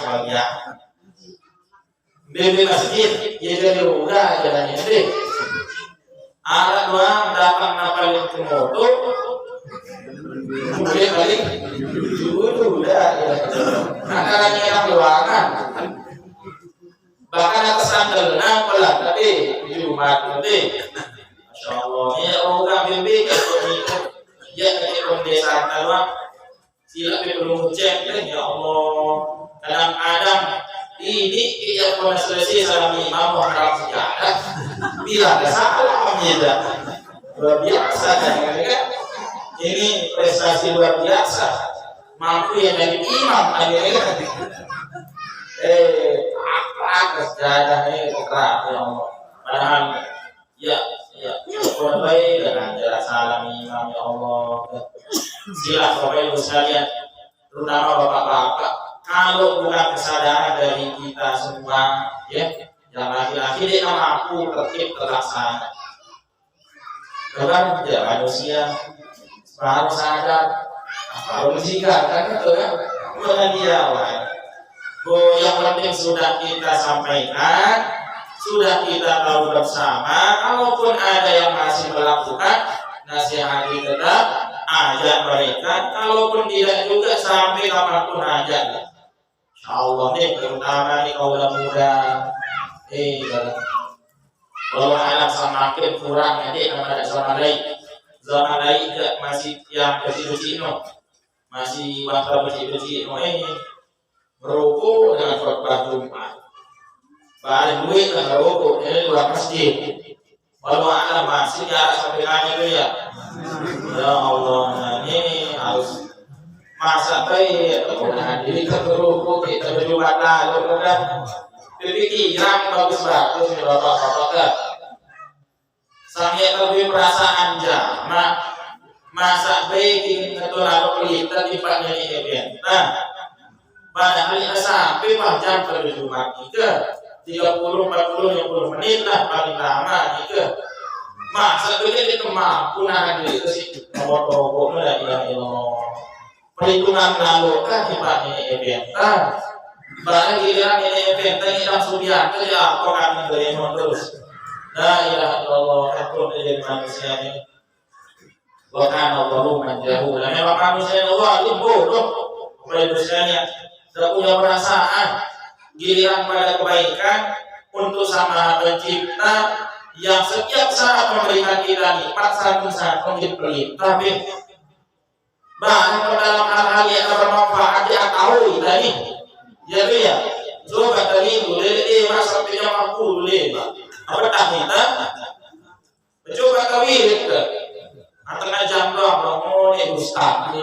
Bebe masjid, ya dari udah jalannya deh. Ada doang datang napalin ke motor, kemudian balik, udah ya. Acaranya yang ruangan, bahkan atas sandal nampak tapi di Jumat nanti, Masya Allah, ya orang bebe kalau ya kayak pembiasaan doang, sila perlu cek deh ya Allah, kadang-kadang ini yang pernah selesai sama imam orang sejarah bila ada salah tidak luar biasa kan ini prestasi luar biasa mampu yang jadi imam akhirnya apa sejarah ini keras ya Allah padahal ya baik dengan jarak salam imam ya Allah sila Bapak Ibu sekalian terutama bapak-bapak kalau bukan kesadaran dari kita semua, ya, yang laki-laki dia mampu tertib terlaksana. Bahkan ya manusia harus sadar, harus jika kan itu ya, bukan dia lah. Oh, yang penting sudah kita sampaikan, sudah kita tahu bersama. Kalaupun ada yang masih melakukan, nasihati tetap, ajak mereka. Kalaupun tidak juga sampai kapanpun ajak. Allah nih terutama nih kaula muda kalau anak semakin kurang nanti kepada zaman lain masih yang bersih-bersih masih waktu bersih-bersih merokok dengan khotbah Jumat balik duit dan merokok ini luar masjid kalau anak masih ya sampai kami itu ya Allah ini harus masa baik, kemudian diri terberukuk, kita berjumat lalu, kemudian pikiran bagus-bagus, ya bapak-bapak sampai lebih perasaan jamak, masa baik ingin lalu pelita di pada ini event. Nah, pada hari sampai jam berjumat juga 30-40 menit lah paling lama juga. Masa baik itu mampu nahan diri ke situ, nomor-nomor lah ya perhitungan lalu kan di mana ini event barang giliran ini event ini langsung diatur ya apa kan dari terus la ilaha illallah takut menjadi manusia ini bahkan Allah menjauh dan memang manusia Allah itu bodoh manusianya tidak punya perasaan giliran pada kebaikan untuk sama pencipta yang setiap saat memberikan kita nikmat satu-satu mungkin pelit tapi bahkan dalam hal-hal yang bermanfaat dia tahu tadi jadi ya coba tadi boleh sampai jam 10 boleh apa tak kita coba kawin antara jam berapa mau ustaz ni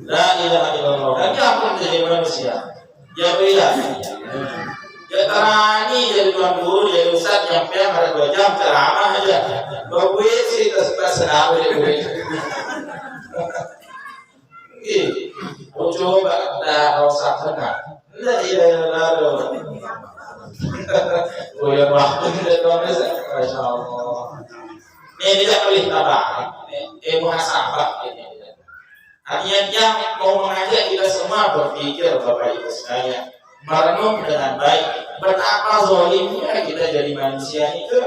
la ilaha illallah dan dia pun jadi manusia jadi ya terani jadi tuan guru jadi ustaz yang ada 2 jam ceramah aja bawa sih terserah boleh coba dah rosak benar. La ilaha illallah. Oh ya waktu tidak Masya Allah. Ini tidak boleh tabah. Muhasabah ini. Artinya yang mau mengajak kita semua berpikir Bapak Ibu sekalian, merenung dengan baik betapa zalimnya kita jadi manusia itu.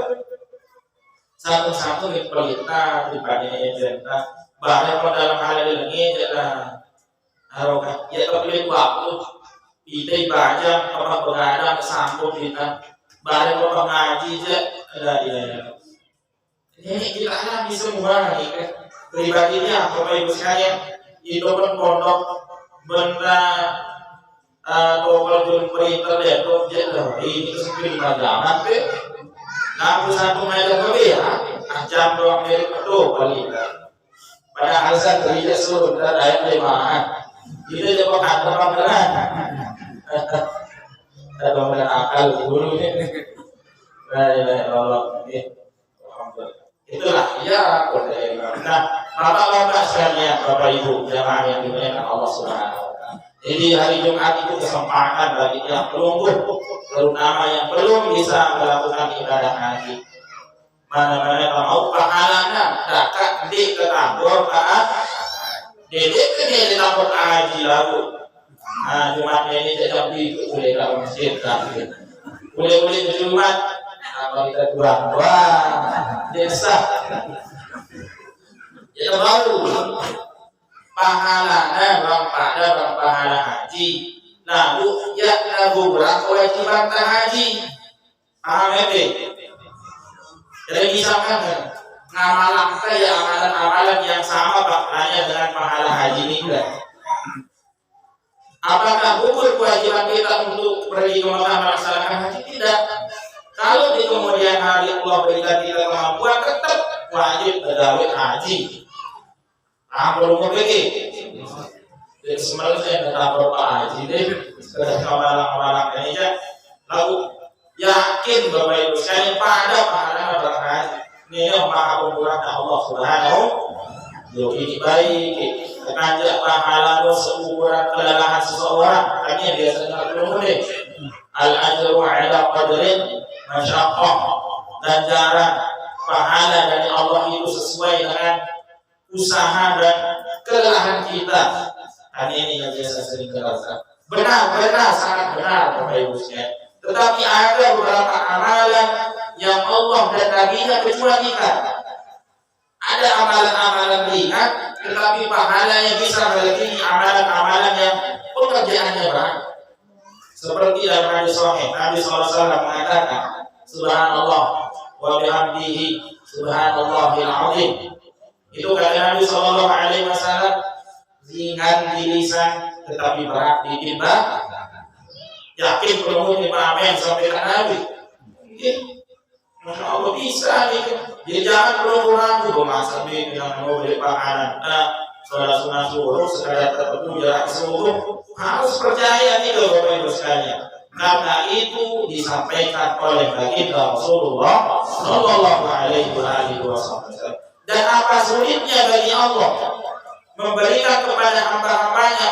Satu-satu perintah daripada perintah. Bahkan dalam hal ini adalah harokat ya terpilih waktu kita ibadah apa begadang sambung kita bareng apa ngaji aja ini kita alami semua nih pribadinya Bapak Ibu sekalian itu pun pondok benda tokol perintah dan objek ini seperti zaman pe 61 meter lebih ya jam doang dari pedo kali pada alasan kerja suruh dan ayat lemahan itu coba kata panggilan ada panggilan akal guru ini Allah Itulah ya kode. Nah, bapak-bapak sekalian, bapak ibu jamaah yang dimuliakan Allah Subhanahu wa taala. Jadi hari Jumat itu kesempatan bagi yang pelungguh, terutama yang belum bisa melakukan ibadah haji. Mana-mana mau pahalana dakat di ketabur dedek ke dia di tabur haji lalu. Nah, Jumatnya ini tidak boleh ke masjid tapi boleh ke Jumat. Kalau kita kurang desa ya baru pahalana bang pahala haji lalu ya lagu berat kewajiban haji amin. Jadi misalkan ngamalan ya amalan-amalan yang sama pahalanya dengan pahala haji ini enggak? Apakah gugur kewajiban kita untuk pergi ke Mekah melaksanakan haji? Tidak. Kalau di kemudian hari Allah berikan kita kemampuan, tetap wajib bergawai haji. Belum pergi. Jadi sebenarnya saya tidak berapa haji deh. Sudah kamalang ini aja. Lalu yakin Bapak Ibu sekalian pada pahala berhaji. Ini yang maha pemurah Allah Subhanahu. Ini baik. Kenajak pahala seukuran kelelahan seseorang. Hanya biasanya belum deh. Al-ajru ala qadrin masyaqqah, ganjaran pahala dari Allah itu sesuai dengan usaha dan kelelahan kita. Ini yang biasa sering terasa. Benar, sangat benar Bapak Ibu sekalian. Tetapi ada beberapa amalan yang Allah dan Nabi-Nya kecualikan. Ada amalan-amalan ringan, tetapi pahalanya bisa melebihi amalan-amalan yang pekerjaannya berat. Seperti dalam hadis sahih Nabi SAW mengatakan Subhanallah wa bihamdihi subhanallahil azim. Itu kata Nabi SAW ringan di lisan tetapi berat di timbangan. Yakin perlu dipahamin sampai ke Nabi. Masya Allah bisa nih. Jadi jangan perlu ragu bermasa dengan mau beli pahalan. Saudara sunah suruh sekadar tertentu jarak seluruh harus percaya nih Bapak Ibu sekalian. Karena itu disampaikan oleh baginda Rasulullah Shallallahu Alaihi Wasallam. Dan apa sulitnya bagi Allah memberikan kepada hamba-hambanya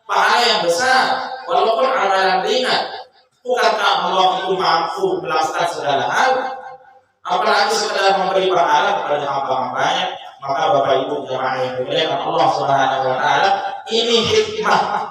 pahala yang besar walaupun amalan ringan. Bukankah Allah itu mampu melaksanakan segala hal? Apalagi sekedar memberi pahala kepada hamba-hambanya. Maka Bapak Ibu jemaah yang dimuliakan Allah Subhanahu wa taala, ini hikmah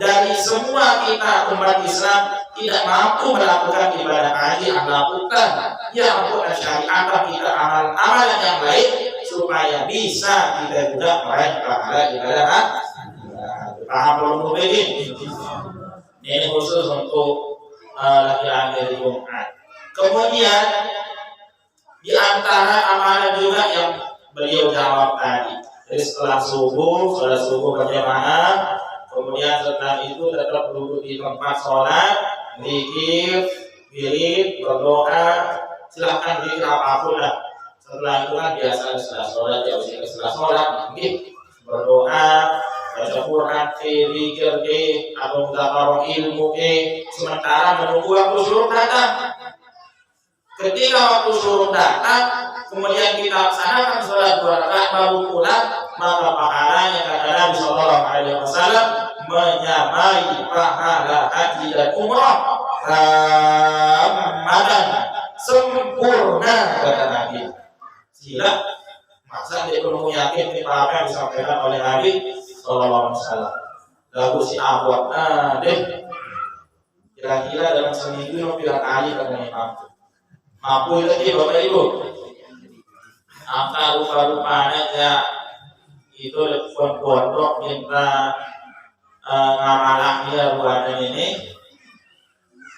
dari semua kita umat Islam tidak mampu melakukan ibadah haji, melakukan syariat kita amalan yang lain supaya bisa kita juga meraih pahala ibadah haji. Paham belum begini? Ini khusus untuk laki-laki Jumat. Kemudian di antara amalan juga yang beliau jawab tadi. Jadi setelah subuh berjamaah, kemudian setelah itu tetap duduk di tempat sholat, zikir, wirid, berdoa, silahkan zikir apapun lah. Setelah itu kan biasa setelah sholat, ya setelah sholat, berdoa, baca Quran, zikir, atau mudzakarah ilmu, sementara menunggu waktu syuruk datang. Ketika waktu syuruk datang, kemudian kita laksanakan sholat 2 rakaat baru pulang, maka pahalanya kata Nabi Sallallahu Alaihi Wasallam menyamai pahala haji dan umrah Ramadan sempurna kata Nabi. Sila masa dia perlu yakin ini apa yang disampaikan oleh Nabi Sallallahu Alaihi Wasallam. Lalu si Abwad, kira-kira dalam seminggu berapa kali katanya mampu? Mampu itu Bapak Ibu. Angka rupa-rupanya ya itu pondok minta ngamalahnya buatan ini.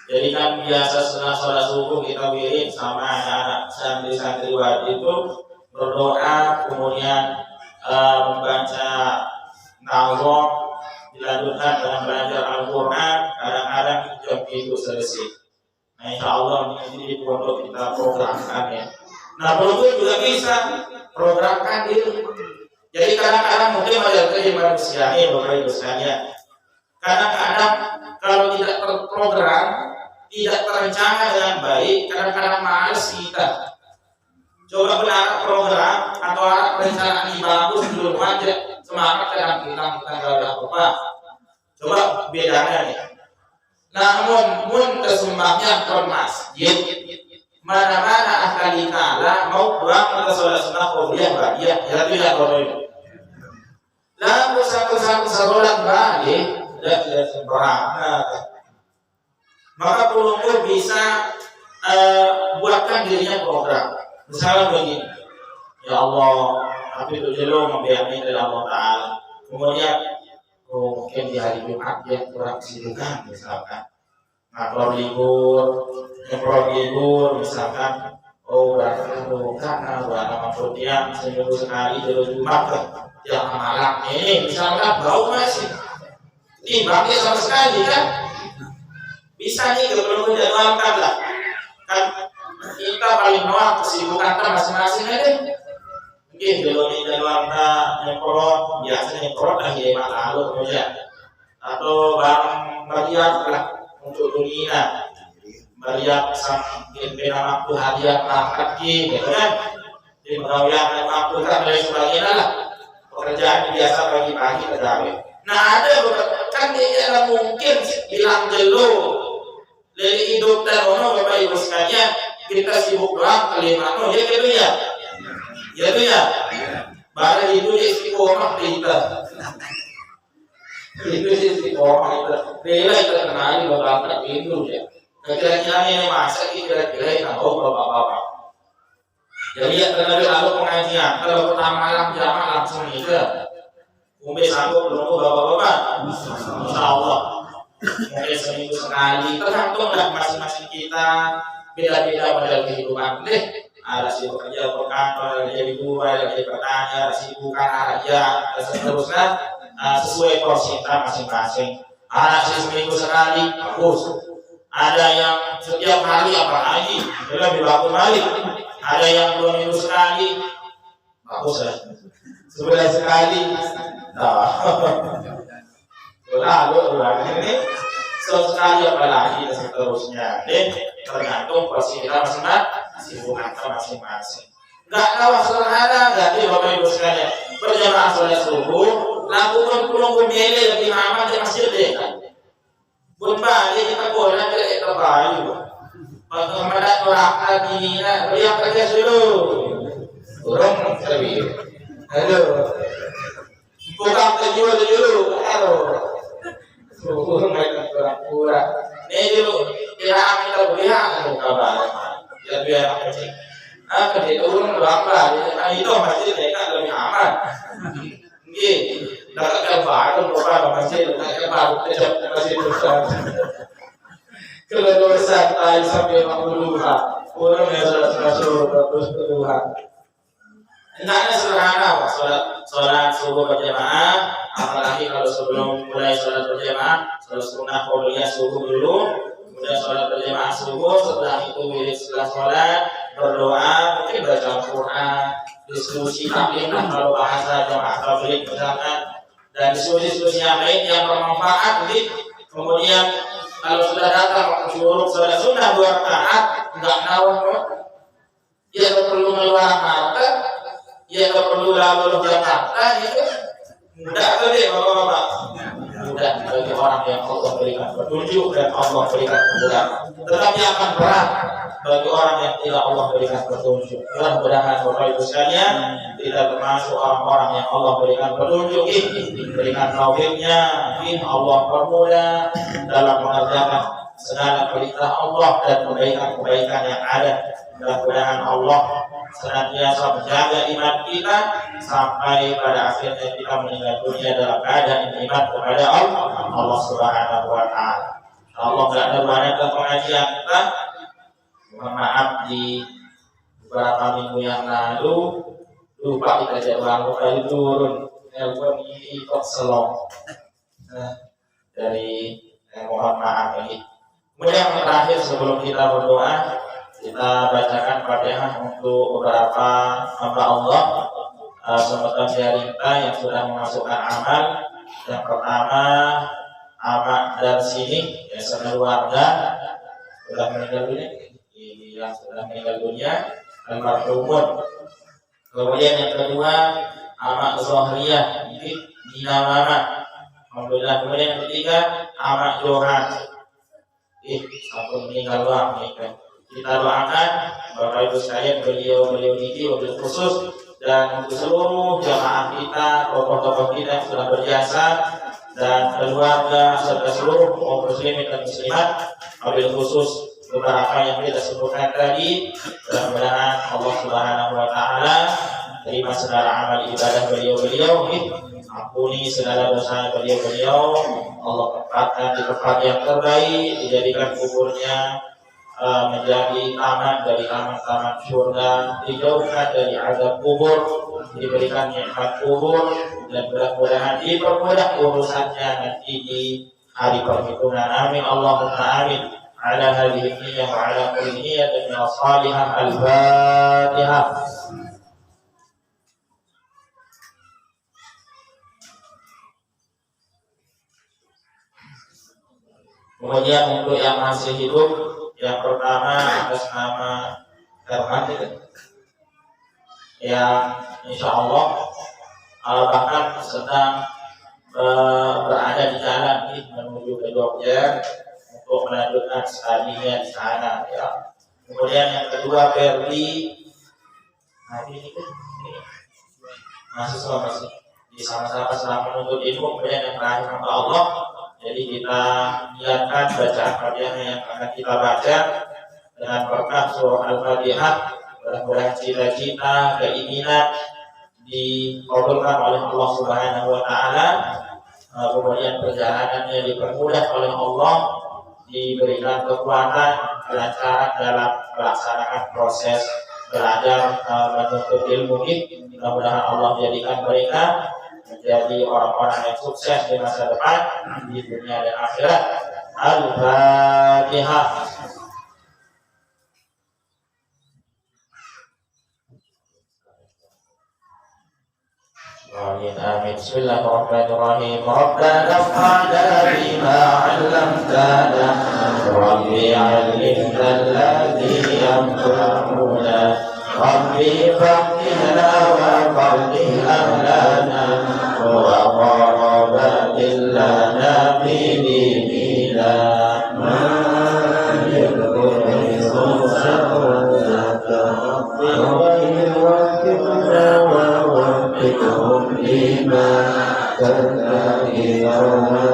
Jadi kan biasa setelah sholat subuh kita wirid sama anak-anak santri-santriwati itu berdoa, kemudian membaca nazom, dilanjutkan dengan belajar Al-Quran, kadang-kadang jam itu selesai. Nah, insya Allah ini di pondok kita programkan ya. Nah, pondok juga bisa programkan diri. Jadi kadang-kadang mungkin majority manusia ini Bapak Ibu sekalian. Kadang-kadang kalau tidak terprogram tidak terencana dengan baik, kadang-kadang males kita. Coba benar program atau perencanaan yang bagus dulu aja, semangat kadang hilang, kita nggak ada apa. Coba bedanya nih. Namun mun tersembahnya ke masjid, mana-mana ahli ta'ala mau pulang ke sholat sunnah qobliyah ba'diyah, ya tidak boleh. Lalu satu-satu sholat balik tidak sempurna. Maka pelungkur bisa buatkan dirinya program. Misalnya begini, ya Allah, tapi itu dulu membiayai dari Allah Ta'ala. Kemudian, mungkin di hari Jumat dia kurang kesibukan, misalkan ngatur libur, misalkan, berarti karena buat putih seminggu sekali dulu Jumat yang malam ini, misalkan bau masih, timbangnya sama sekali kan? Bisa nih kalau jadwalkan lah, kan kita paling awal kesibukan kita masing-masing aja. Mungkin kalau di jadwalkan nyemprot, biasa nyemprot lagi lalu kemudian, atau barang meriah lah untuk dunia, meriah sampai bina waktu hadiah berangkat gitu kan, di pegawaian waktu kan dan sebagainya lah, pekerjaan biasa pagi-pagi pegawai. Nah ada beberapa kan dia mungkin bilang jelo dari hidup terono Bapak Ibu sekalian, kita sibuk doang kelima ya gitu ya, ya itu ya, baru itu istiqomah kita, itu istiqomah kita, bela kita kenali bapak itu ya, kira-kira ini masa kira-kira yang tahu bapak-bapak. Jadi ya terlebih lalu pengajian, kalau pertama malam jamaah langsung itu, umumnya sanggup belum bapak-bapak, insya Allah. Mungkin seminggu sekali, tergantung lah masing-masing kita, beda-beda model kehidupan deh. Ada sibuk kerja berkantor, ada jadi guru, ada jadi petani, ada sibukan aja, dan seterusnya sesuai porsi kita masing-masing. Ada sih seminggu sekali, bagus. Ada yang setiap hari apalagi, lebih bagus lagi. Ada yang 2 minggu sekali, bagus ya. Sebulan sekali, nah. Lalu ini sekali apalagi dan seterusnya. Tergantung porsi kita masing-masing. Enggak tahu sederhana, jadi Bapak Ibu sekalian berjamaah sholat subuh, lakukan pulang kumile lebih aman di masjid deh kan. Pun balik kita boleh tidak terbayu. Bagaimana orang lagi beliau kerja dulu, orang terbiru. Halo, bukan terjual dulu, halo. Kurang. Ini dulu kita ambil berlihat kabar. Ya biar kecil. Kerja turun berapa? Itu masjid mereka lebih aman. Gini, nak baru beberapa masjid, nak baru kecap masjid besar. Kalau besar tay sampai 50 orang yang masuk terus Tuhan. Hendaknya sederhana, Pak. Sholat subuh berjamaah, apalagi kalau sebelum mulai sholat berjamaah, sholat sunnah qobliyah subuh dulu, kemudian sholat berjamaah subuh, setelah itu wirid setelah sholat, berdoa, mungkin baca Al-Quran, diskusi taklim kalau bahasa jamaah tabligh misalkan, dan diskusi yang lain yang bermanfaat. Jadi kemudian kalau sudah datang waktu syuruk sholat sunnah 2 rakaat, enggak nawar, ya perlu ngeluar mata. Ya nggak perlu lalu Jakarta itu mudah tuh deh bapak-bapak, mudah bagi orang yang Allah berikan petunjuk dan Allah berikan kemudahan. Tetapi akan berat bagi orang yang tidak Allah berikan petunjuk. Mudah-mudahan Bapak Ibu sekalian tidak termasuk orang-orang yang Allah berikan petunjuk ini, berikan taufiknya, Allah permudah dalam mengerjakan segala perintah Allah dan kebaikan-kebaikan yang ada. Mudah-mudahan Allah senantiasa menjaga iman kita sampai pada akhirnya kita meninggal dunia dalam keadaan iman kepada Allah Subhanahu wa Ta'ala. Allah tidak ada banyak pengajian kita. Mohon maaf di beberapa minggu yang lalu lupa kita jadwal kali turun nelpon ikut selong dari mohon maaf ini. Kemudian yang terakhir sebelum kita berdoa, kita bacakan Fatihah untuk beberapa hamba Allah semacam Jarinta yang sudah memasukkan amal. Yang pertama amak dari sini ya, keluarga sudah meninggal dunia, yang sudah meninggal dunia almarhumun. Kemudian yang kedua Amak Zohriyah ini Dina Mama, alhamdulillah. Kemudian yang ketiga Amak Johan, satu meninggal doang nih kan. Kita doakan Bapak Ibu sekalian, beliau ini wabil khusus, dan untuk seluruh jamaah kita, tokoh-tokoh kita yang sudah berjasa, dan keluarga serta seluruh kaum muslimin dan muslimat, wabil khusus beberapa yang kita sebutkan tadi. Mudah-mudahan Allah Subhanahu wa taala terima segala amal ibadah beliau-beliau, ampuni segala dosa beliau-beliau. Allah tempatkan di tempat yang terbaik, dijadikan kuburnya menjadi taman dari taman-taman surga, dijauhkan dari azab kubur, diberikan nikmat kubur, dan mudah-mudahan dipermudah urusannya nanti di hari perhitungan. Amin Allahumma amin. Ala hadhihi niyyah wa ala kulli niyyatin salihah. Al-Fatihah. Kemudian untuk yang masih hidup, yang pertama atas nama Herman, yang insya Allah bahkan sedang berada di jalan menuju ke Jogja untuk melanjutkan studinya di sana. Ya. Kemudian yang kedua Ferdi, ini mahasiswa masih di sama-sama selama menuntut ilmu. Kemudian yang terakhir hamba Allah. Jadi kita niatkan bacaan Fatihah yang akan kita baca dengan berkah surah Al-Fatihah. Mudah-mudahan cita-cita, keinginan dikabulkan oleh Allah Subhanahu wa taala. Kemudian perjalanannya dipermudah oleh Allah, diberikan kekuatan, kelancaran dalam melaksanakan proses belajar menuntut ilmu ini. Mudah-mudahan Allah jadikan mereka menjadi orang-orang yang sukses di masa depan, di dunia dan akhirat. Al-Fatihah. Amin amin. Bismillahirrahmanirrahim. Rabbana fa'ala bima 'allamtana, Rabbi 'allimna alladhi yanfa'una, Rabbi faqihna wa faqih ahlana, wa qaraba illana fi dinina, ma yadkurni sawsa'udaka, Rabbi waqihna wa waqihum lima tada'ina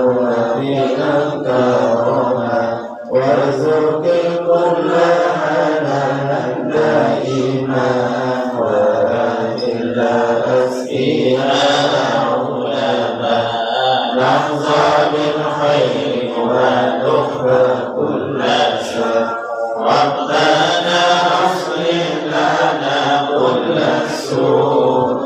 wa finaka rama, warzuqil kulla halalan daima, wa illa asqina ulama, nahza bil khairi wa tukhfa kulla syar, Rabbana aslih lana kulla sur,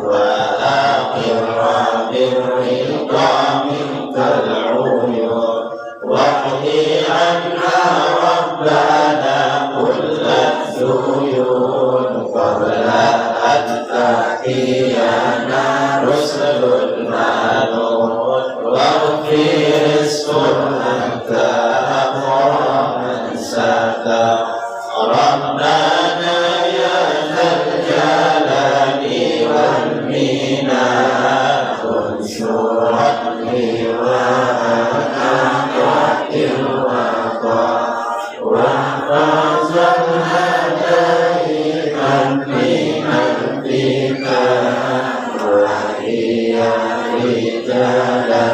wa akhirna birridha minkal uyun, waqdi anna Rabbana kulla zuyun, qabla an ta'tiyana rusulul manun, waghfir anta akraman sata, Rabbana ya dzal jalali wal minna, unsurni wa aqatil waqa, wa fazal hadaiman liman bika, wa iya rijalaha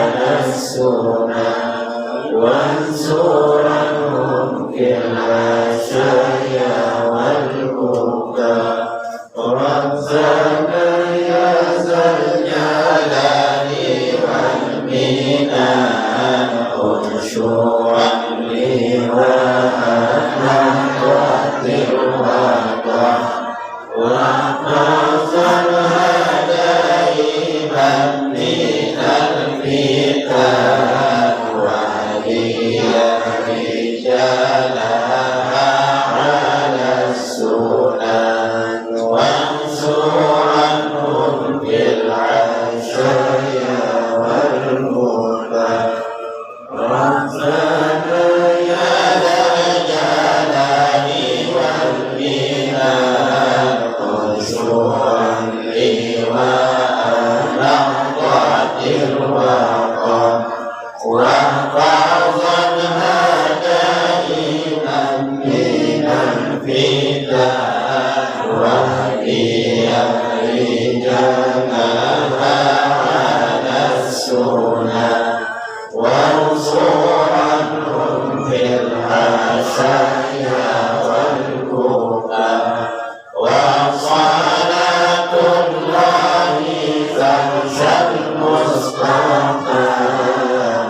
ala sunnah, wansuranhu الفداء وإياي جناها على السنة وانصر عنهم في الحسايا والكوكا وصلاة الله تنسى المصطفى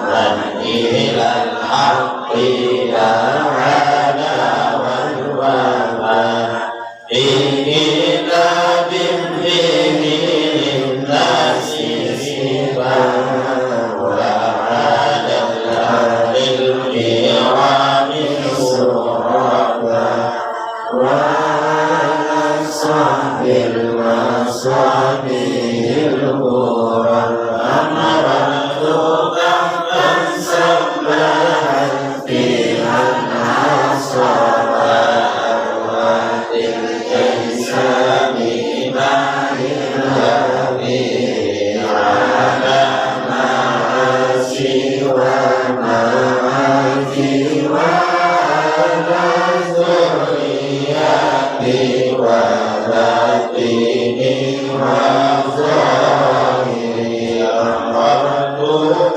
من إلى الحق دعانا والوفا في كتاب فيه للناس سبا وعلى الأهل الكرام صرفا وعلى الصحب المصابيح الغرى أمرت كما سبحت فيها العصا ليس بما يهدي على معاصي ومعاصي وعلى ذرياتي وباطني وظاهري أمرت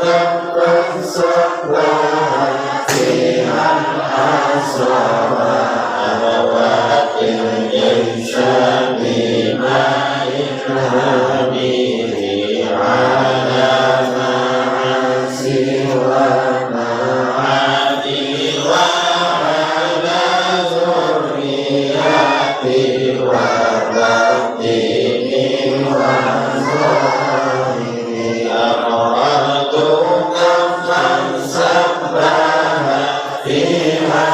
كفا صبرت فيها الأسرى ليس بما يهدي على معاصي ومعادي وعلى ذرياتي وباطني وظاهري أمرت كفا سبها فيها